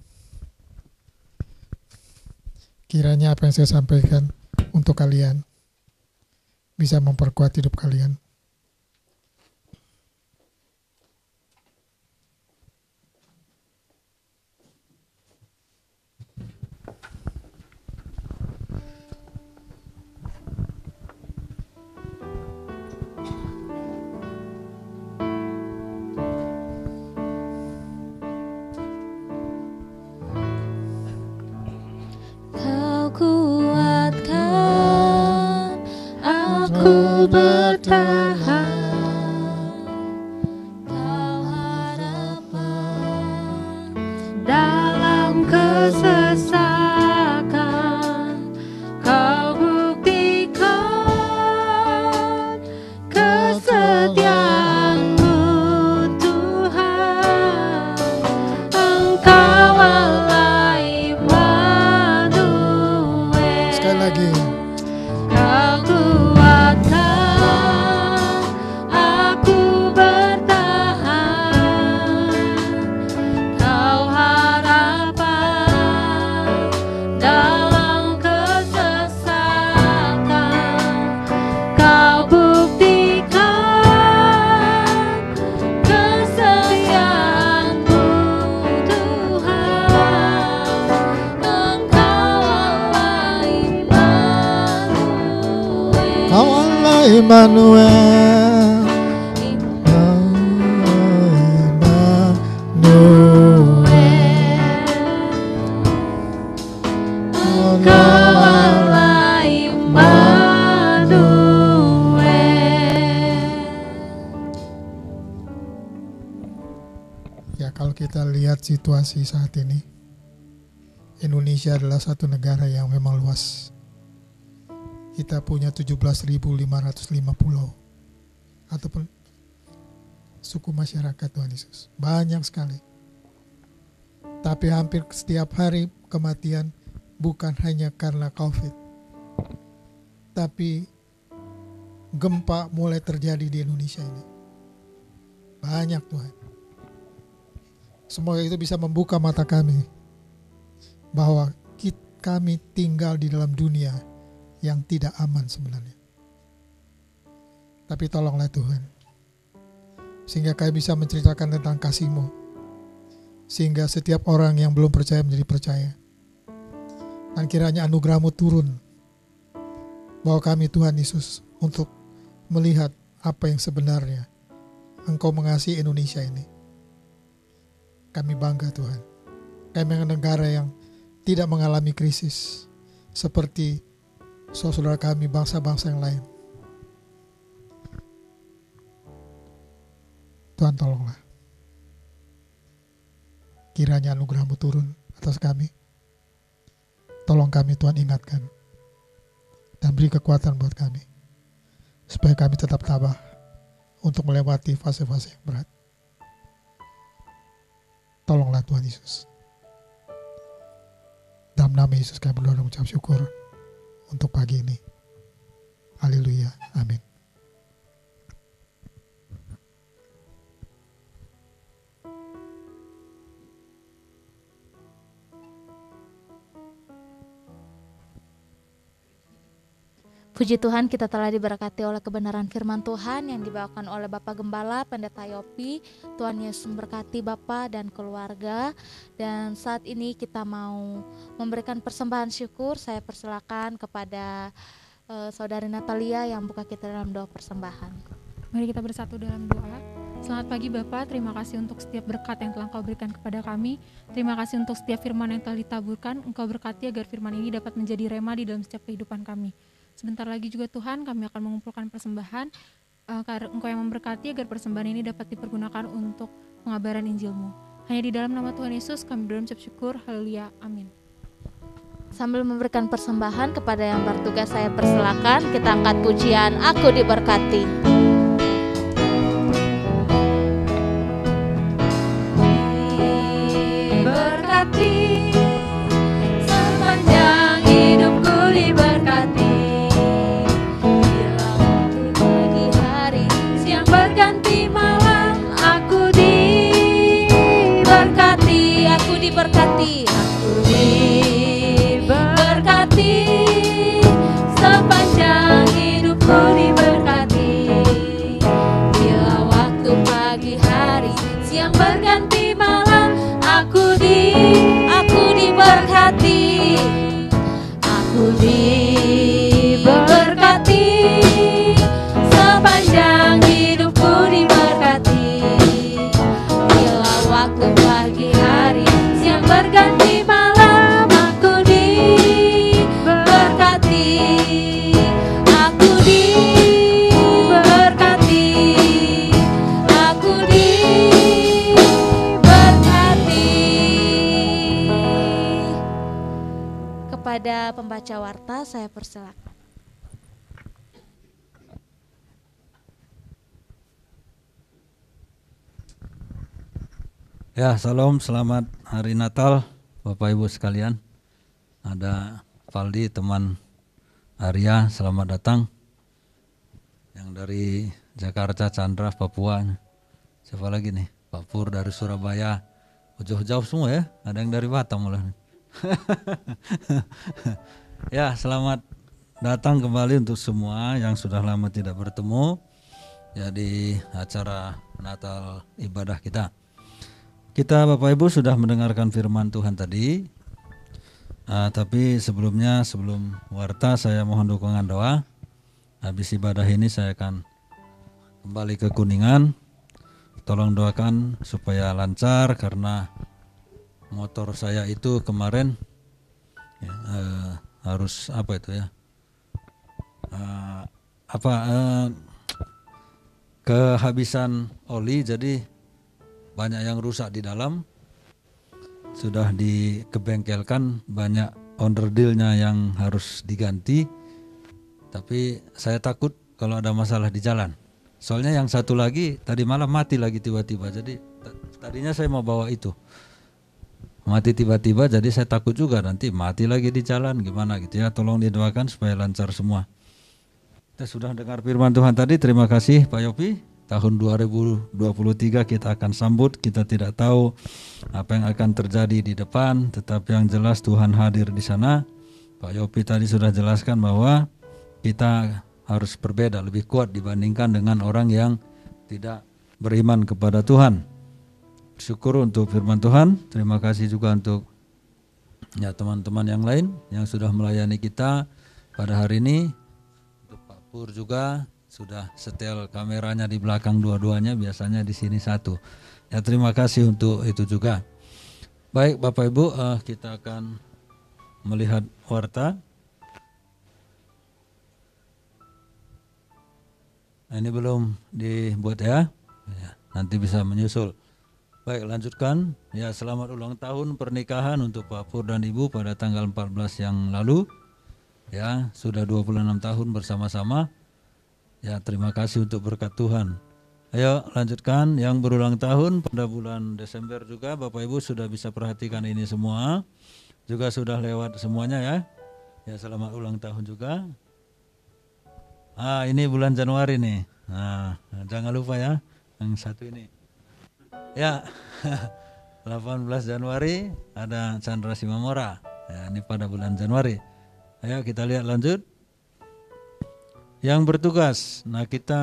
Kiranya apa yang saya sampaikan untuk kalian bisa memperkuat hidup kalian. Kuatkan aku bertahan, kau harapan dalam kesesakan. Kau kuatkan aku bertahan, Kau harapan dalam kesesatan, Kau buktikan kesetiaan-Mu Tuhan. Engkau Allah Immanuel. Kau Allah Immanuel. Engkau Allah Immanuel. Ya, kalau kita lihat situasi saat ini, Indonesia adalah satu negara yang memang luas. Kita punya 17.505 pulau ataupun suku masyarakat, Tuhan Yesus. Banyak sekali. Tapi hampir setiap hari kematian bukan hanya karena COVID, tapi gempa mulai terjadi di Indonesia ini. Banyak, Tuhan. Semoga itu bisa membuka mata kami bahwa kami tinggal di dalam dunia yang tidak aman sebenarnya. Tapi tolonglah Tuhan, sehingga kami bisa menceritakan tentang kasih-Mu, sehingga setiap orang yang belum percaya menjadi percaya. Dan kiranya anugerah-Mu turun bahwa kami, Tuhan Yesus, untuk melihat apa yang sebenarnya Engkau mengasihi Indonesia ini. Kami bangga, Tuhan. Kami negara yang tidak mengalami krisis seperti saudara kami bangsa-bangsa yang lain. Tuhan, tolonglah. Kiranya anugerah-Mu turun atas kami. Tolong kami, Tuhan, ingatkan. Dan beri kekuatan buat kami. Supaya kami tetap tabah untuk melewati fase-fase yang berat. Tolonglah Tuhan Yesus. Dalam nama Yesus kami berdoa dan mengucap syukur untuk pagi ini. Haleluya. Amin. Puji Tuhan, kita telah diberkati oleh kebenaran firman Tuhan yang dibawakan oleh Bapak Gembala Pendeta Yopi. Tuhan Yesus memberkati Bapak dan keluarga. Dan saat ini kita mau memberikan persembahan syukur. Saya persilakan kepada Saudari Natalia yang buka kita dalam doa persembahan. Mari kita bersatu dalam doa. Selamat pagi Bapak, terima kasih untuk setiap berkat yang telah Engkau berikan kepada kami. Terima kasih untuk setiap firman yang telah ditaburkan. Engkau berkati agar firman ini dapat menjadi rema di dalam setiap kehidupan kami. Sebentar lagi juga Tuhan, kami akan mengumpulkan persembahan. Engkau yang memberkati agar persembahan ini dapat dipergunakan untuk pengabaran Injil-Mu. Hanya di dalam nama Tuhan Yesus kami berdoa mengucap syukur. Haleluya. Amin. Sambil memberikan persembahan kepada yang bertugas, saya persilakan kita angkat pujian Aku Diberkati. Diberkati sepanjang hidupku, diberkati bila waktu pagi hari siang berganti malam. Aku diberkati, aku diberkati, aku diberkati sepanjang hidupku, diberkati bila waktu pagi hari siang berganti malam. Aku diberkati, aku diberkati sepanjang hidupku, diberkati bila waktu pagi hari siang berganti malam. Aku diberkati, aku diberkati, aku diberkati. Kepada pembaca warta saya persilakan. Ya, salam, selamat hari Natal Bapak Ibu sekalian. Ada Valdi, teman Arya, selamat datang. Yang dari Jakarta, Chandra, Papua. Siapa lagi nih? Pak Pur dari Surabaya. Jauh-jauh semua ya. Ada yang dari Batam malah. Ya, selamat datang kembali untuk semua yang sudah lama tidak bertemu ya di acara Natal ibadah kita. Kita Bapak Ibu sudah mendengarkan firman Tuhan tadi. Tapi sebelumnya, sebelum warta, saya mohon dukungan doa. Habis ibadah ini saya akan kembali ke Kuningan. Tolong doakan supaya lancar karena motor saya itu kemarin ya, harus apa itu ya? Kehabisan oli, jadi banyak yang rusak di dalam. Sudah dikebengkelkan, banyak onderdilnya yang harus diganti. Tapi saya takut kalau ada masalah di jalan. Soalnya yang satu lagi tadi malam mati lagi tiba-tiba. Jadi tadinya saya mau bawa itu. Mati tiba-tiba, jadi saya takut juga nanti mati lagi di jalan gimana gitu ya. Tolong didoakan supaya lancar semua. Kita sudah dengar firman Tuhan tadi. Terima kasih Pak Yopi. Tahun 2023 kita akan sambut. Kita tidak tahu apa yang akan terjadi di depan, tetapi yang jelas Tuhan hadir di sana. Pak Yopi tadi sudah jelaskan bahwa kita harus berbeda, lebih kuat dibandingkan dengan orang yang tidak beriman kepada Tuhan. Syukur untuk firman Tuhan. Terima kasih juga untuk ya teman-teman yang lain yang sudah melayani kita pada hari ini. Untuk Pak Pur juga sudah setel kameranya di belakang dua-duanya, biasanya di sini satu. Ya terima kasih untuk itu juga. Baik Bapak Ibu, kita akan melihat warta. Nah, ini belum dibuat ya, nanti bisa menyusul. Baik, lanjutkan. Ya, selamat ulang tahun pernikahan untuk Pak Pur dan Ibu pada tanggal 14 yang lalu. Ya, sudah 26 tahun bersama-sama. Ya, terima kasih untuk berkat Tuhan. Ayo lanjutkan, yang berulang tahun pada bulan Desember juga Bapak Ibu sudah bisa perhatikan ini semua. Juga sudah lewat semuanya ya. Ya, selamat ulang tahun juga. Ini bulan Januari nih. Jangan lupa ya, yang satu ini. Ya, 18 Januari ada Chandra Simamora. Ya, ini pada bulan Januari. Ayo kita lihat lanjut. Yang bertugas. Nah, kita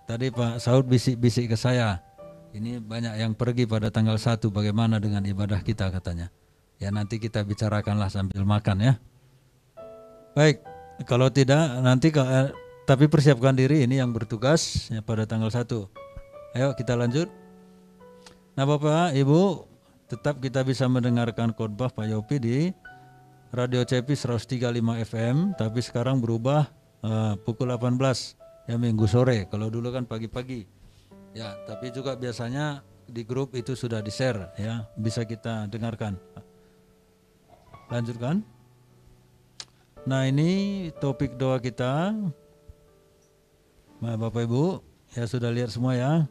tadi Pak Saud bisik-bisik ke saya. Ini banyak yang pergi pada tanggal 1, bagaimana dengan ibadah kita katanya. Ya, nanti kita bicarakanlah sambil makan ya. Baik. Kalau tidak nanti tapi persiapkan diri, ini yang bertugas ya, pada tanggal 1. Ayo kita lanjut. Nah Bapak Ibu, tetap kita bisa mendengarkan khotbah Pak Yopi di Radio CP 103.5 FM, tapi sekarang berubah pukul 18 ya, minggu sore. Kalau dulu kan pagi-pagi. Ya, tapi juga biasanya di grup itu sudah di-share ya, bisa kita dengarkan. Lanjutkan. Nah, ini topik doa kita. Nah, Bapak Ibu, ya sudah lihat semua ya.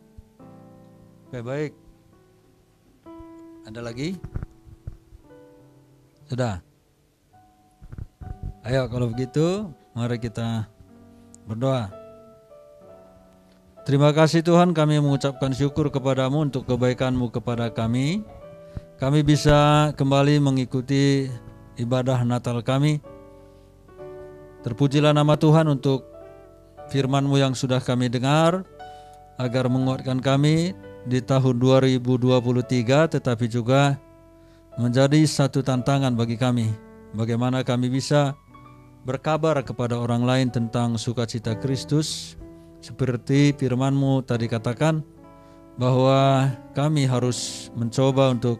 Oke, baik. Ada lagi? Sudah. Ayo kalau begitu, mari kita berdoa. Terima kasih Tuhan, kami mengucapkan syukur kepadamu untuk kebaikan-Mu kepada kami. Kami bisa kembali mengikuti ibadah Natal kami. Terpujilah nama Tuhan untuk firman-Mu yang sudah kami dengar, agar menguatkan kami di tahun 2023, tetapi juga menjadi satu tantangan bagi kami. Bagaimana kami bisa berkabar kepada orang lain tentang sukacita Kristus, seperti firman-Mu tadi katakan, bahwa kami harus mencoba untuk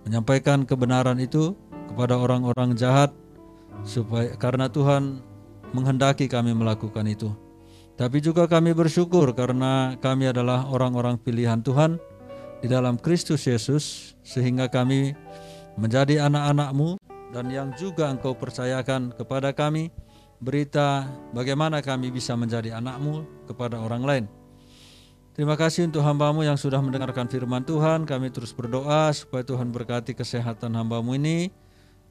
menyampaikan kebenaran itu kepada orang-orang jahat, supaya karena Tuhan menghendaki kami melakukan itu. Tapi juga kami bersyukur karena kami adalah orang-orang pilihan Tuhan di dalam Kristus Yesus, sehingga kami menjadi anak-anak-Mu, dan yang juga Engkau percayakan kepada kami berita bagaimana kami bisa menjadi anak-Mu kepada orang lain. Terima kasih untuk hamba-Mu yang sudah mendengarkan firman Tuhan. Kami terus berdoa supaya Tuhan berkati kesehatan hamba-Mu ini,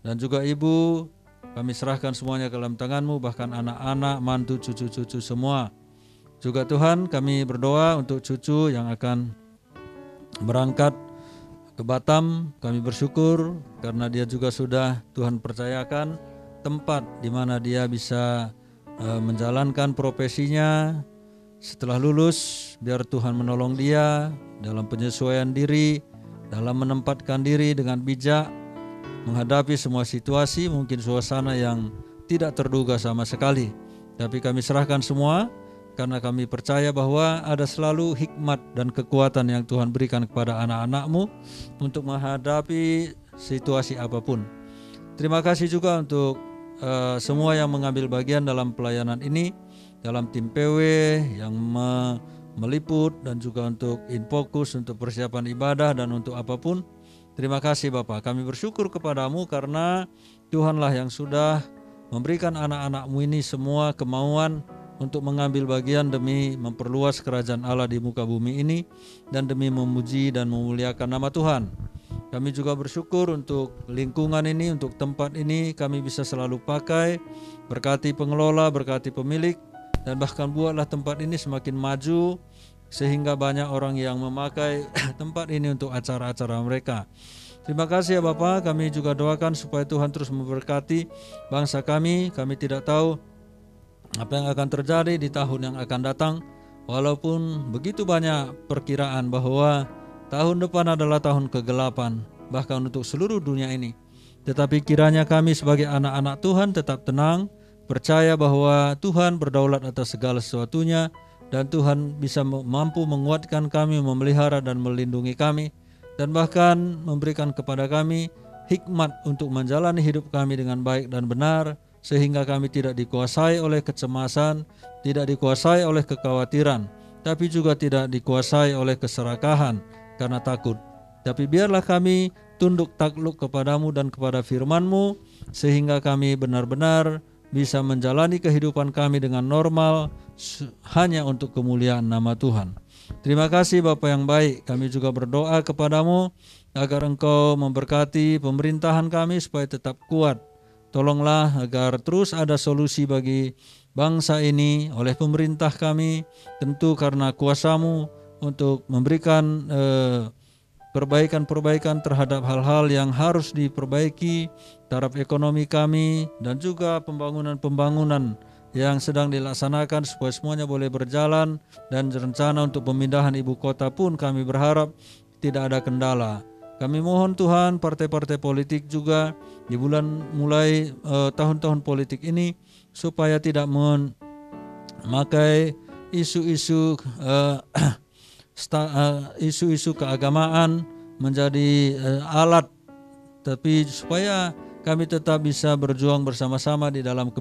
dan juga Ibu Kami serahkan semuanya ke dalam tangan-Mu, bahkan anak-anak, mantu, cucu-cucu semua. Juga Tuhan, kami berdoa untuk cucu yang akan berangkat ke Batam. Kami bersyukur karena dia juga sudah Tuhan percayakan tempat di mana dia bisa menjalankan profesinya setelah lulus. Biar Tuhan menolong dia dalam penyesuaian diri, dalam menempatkan diri dengan bijak menghadapi semua situasi, mungkin suasana yang tidak terduga sama sekali. Tapi kami serahkan semua karena kami percaya bahwa ada selalu hikmat dan kekuatan yang Tuhan berikan kepada anak-anak-Mu untuk menghadapi situasi apapun. Terima kasih juga untuk semua yang mengambil bagian dalam pelayanan ini, dalam tim PW yang meliput dan juga untuk Infocus, untuk persiapan ibadah dan untuk apapun. Terima kasih Bapa, kami bersyukur kepadamu karena Tuhanlah yang sudah memberikan anak-anak-Mu ini semua kemauan untuk mengambil bagian demi memperluas kerajaan Allah di muka bumi ini dan demi memuji dan memuliakan nama Tuhan. Kami juga bersyukur untuk lingkungan ini, untuk tempat ini kami bisa selalu pakai. Berkati pengelola, berkati pemilik, dan bahkan buatlah tempat ini semakin maju sehingga banyak orang yang memakai tempat ini untuk acara-acara mereka. Terima kasih ya Bapa, kami juga doakan supaya Tuhan terus memberkati bangsa kami. Kami tidak tahu apa yang akan terjadi di tahun yang akan datang, walaupun begitu banyak perkiraan bahwa tahun depan adalah tahun kegelapan, bahkan untuk seluruh dunia ini. Tetapi kiranya kami sebagai anak-anak Tuhan tetap tenang, percaya bahwa Tuhan berdaulat atas segala sesuatunya, dan Tuhan bisa mampu menguatkan kami, memelihara dan melindungi kami, dan bahkan memberikan kepada kami hikmat untuk menjalani hidup kami dengan baik dan benar, sehingga kami tidak dikuasai oleh kecemasan, tidak dikuasai oleh kekhawatiran, tapi juga tidak dikuasai oleh keserakahan karena takut. Tapi biarlah kami tunduk takluk kepadamu dan kepada firman-Mu, sehingga kami benar-benar bisa menjalani kehidupan kami dengan normal hanya untuk kemuliaan nama Tuhan. Terima kasih Bapa yang baik, kami juga berdoa kepadamu agar Engkau memberkati pemerintahan kami supaya tetap kuat. Tolonglah agar terus ada solusi bagi bangsa ini oleh pemerintah kami, tentu karena kuasa-Mu untuk memberikan perbaikan-perbaikan terhadap hal-hal yang harus diperbaiki, taraf ekonomi kami dan juga pembangunan-pembangunan yang sedang dilaksanakan supaya semuanya boleh berjalan, dan rencana untuk pemindahan ibu kota pun kami berharap tidak ada kendala. Kami mohon Tuhan partai-partai politik juga di bulan mulai tahun-tahun politik ini supaya tidak memakai isu-isu isu-isu keagamaan menjadi alat, tapi supaya kami tetap bisa berjuang bersama-sama di dalam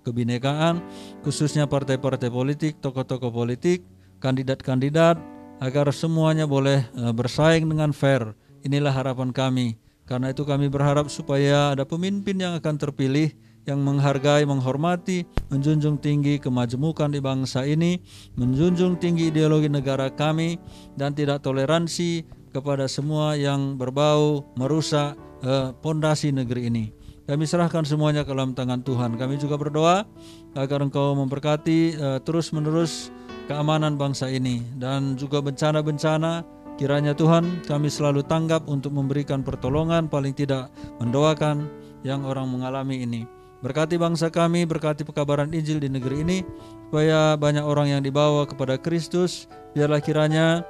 kebinekaan, khususnya partai-partai politik, tokoh-tokoh politik, kandidat-kandidat, agar semuanya boleh bersaing dengan fair. Inilah harapan kami. Karena itu kami berharap supaya ada pemimpin yang akan terpilih, yang menghargai, menghormati, menjunjung tinggi kemajemukan di bangsa ini, menjunjung tinggi ideologi negara kami, dan tidak toleransi kepada semua yang berbau merusak pondasi negeri ini. Kami serahkan semuanya ke dalam tangan Tuhan. Kami juga berdoa agar Engkau memberkati terus-menerus keamanan bangsa ini, dan juga bencana-bencana. Kiranya Tuhan kami selalu tanggap untuk memberikan pertolongan, paling tidak mendoakan yang orang mengalami ini. Berkati bangsa kami, berkati pekabaran Injil di negeri ini, supaya banyak orang yang dibawa kepada Kristus. Biarlah kiranya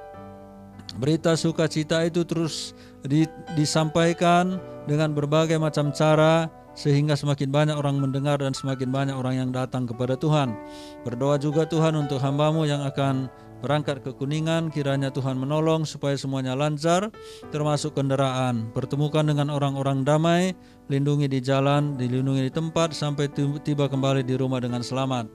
berita sukacita itu terus disampaikan dengan berbagai macam cara, sehingga semakin banyak orang mendengar dan semakin banyak orang yang datang kepada Tuhan. Berdoa juga Tuhan untuk hamba-Mu yang akan berangkat ke Kuningan, kiranya Tuhan menolong supaya semuanya lancar, termasuk kendaraan. Pertemukan dengan orang-orang damai, lindungi di jalan, dilindungi di tempat, sampai tiba kembali di rumah dengan selamat.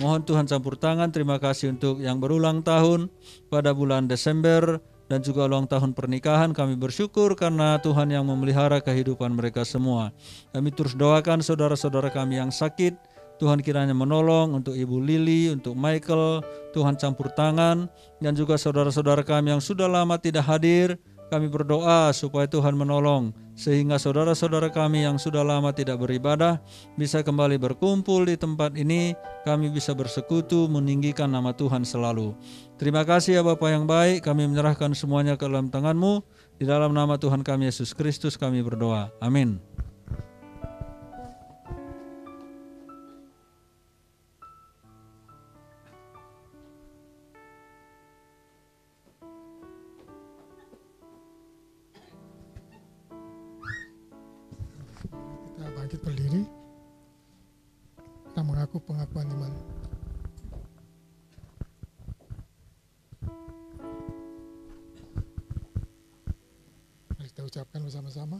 Mohon Tuhan campur tangan. Terima kasih untuk yang berulang tahun pada bulan Desember dan juga ulang tahun pernikahan. Kami bersyukur karena Tuhan yang memelihara kehidupan mereka semua. Kami terus doakan saudara-saudara kami yang sakit. Tuhan kiranya menolong untuk Ibu Lili, untuk Michael. Tuhan campur tangan. Dan juga saudara-saudara kami yang sudah lama tidak hadir. Kami berdoa supaya Tuhan menolong sehingga saudara-saudara kami yang sudah lama tidak beribadah bisa kembali berkumpul di tempat ini. Kami bisa bersekutu meninggikan nama Tuhan selalu. Terima kasih ya Bapa yang baik, kami menyerahkan semuanya ke dalam tangan-Mu. Di dalam nama Tuhan kami Yesus Kristus kami berdoa. Amin. Kita bangkit berdiri. Kita mengaku pengakuan iman. Mari kita ucapkan bersama-sama.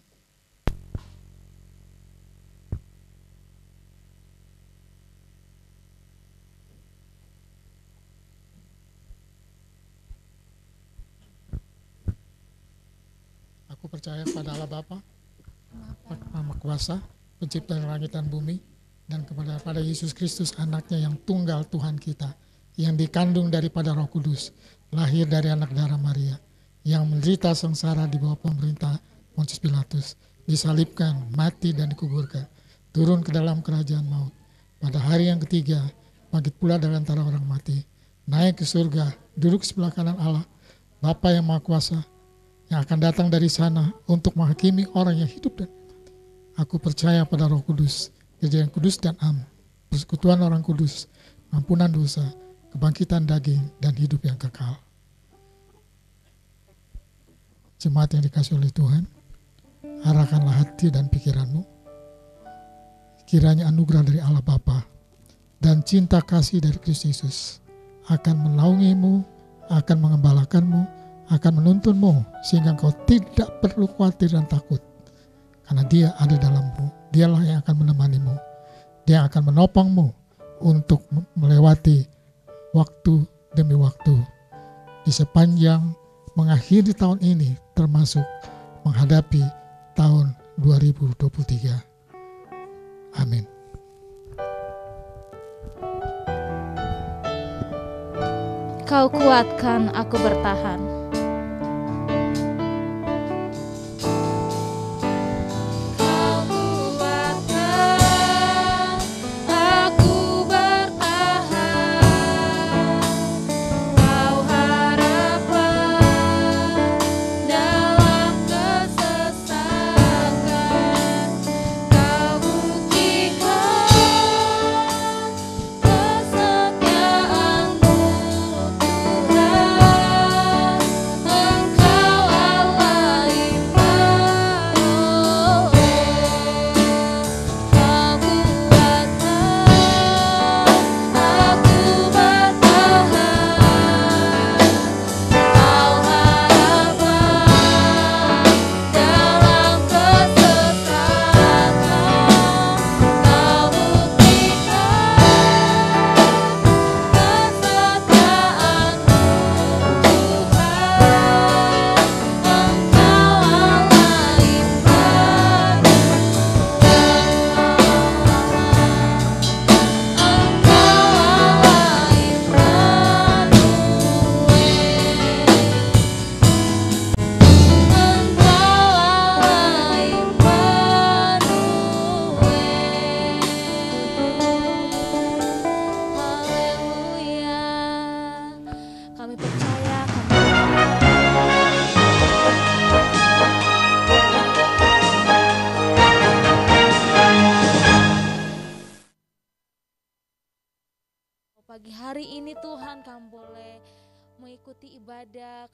Aku percaya pada Allah Bapa, Maha Kuasa, Pencipta langit dan bumi, dan kepada Yesus Kristus, anaknya yang tunggal Tuhan kita, yang dikandung daripada Roh Kudus, lahir dari anak darah Maria, yang menderita sengsara di bawah pemerintah Pontius Pilatus, disalibkan, mati dan dikuburkan, turun ke dalam kerajaan maut. Pada hari yang ketiga, bangkit pula dari antara orang mati, naik ke surga, duduk sebelah kanan Allah, Bapa yang Maha Kuasa, yang akan datang dari sana untuk menghakimi orang yang hidup dan mati. Aku percaya pada Roh Kudus, Gereja yang kudus dan am, persekutuan orang kudus, ampunan dosa, kebangkitan daging, dan hidup yang kekal. Jemaat yang dikasihi oleh Tuhan, arahkanlah hati dan pikiranmu. Kiranya anugerah dari Allah Bapa dan cinta kasih dari Kristus Yesus akan menaungimu, akan mengembalakanmu, akan menuntunmu, sehingga engkau tidak perlu khawatir dan takut. Karena Dia ada dalammu, Dialah yang akan menemanimu, Dia akan menopangmu untuk melewati waktu demi waktu di sepanjang mengakhiri tahun ini, termasuk menghadapi tahun 2023. Amin. Kau kuatkan aku bertahan. Pagi hari ini Tuhan, kami boleh mengikuti ibadah,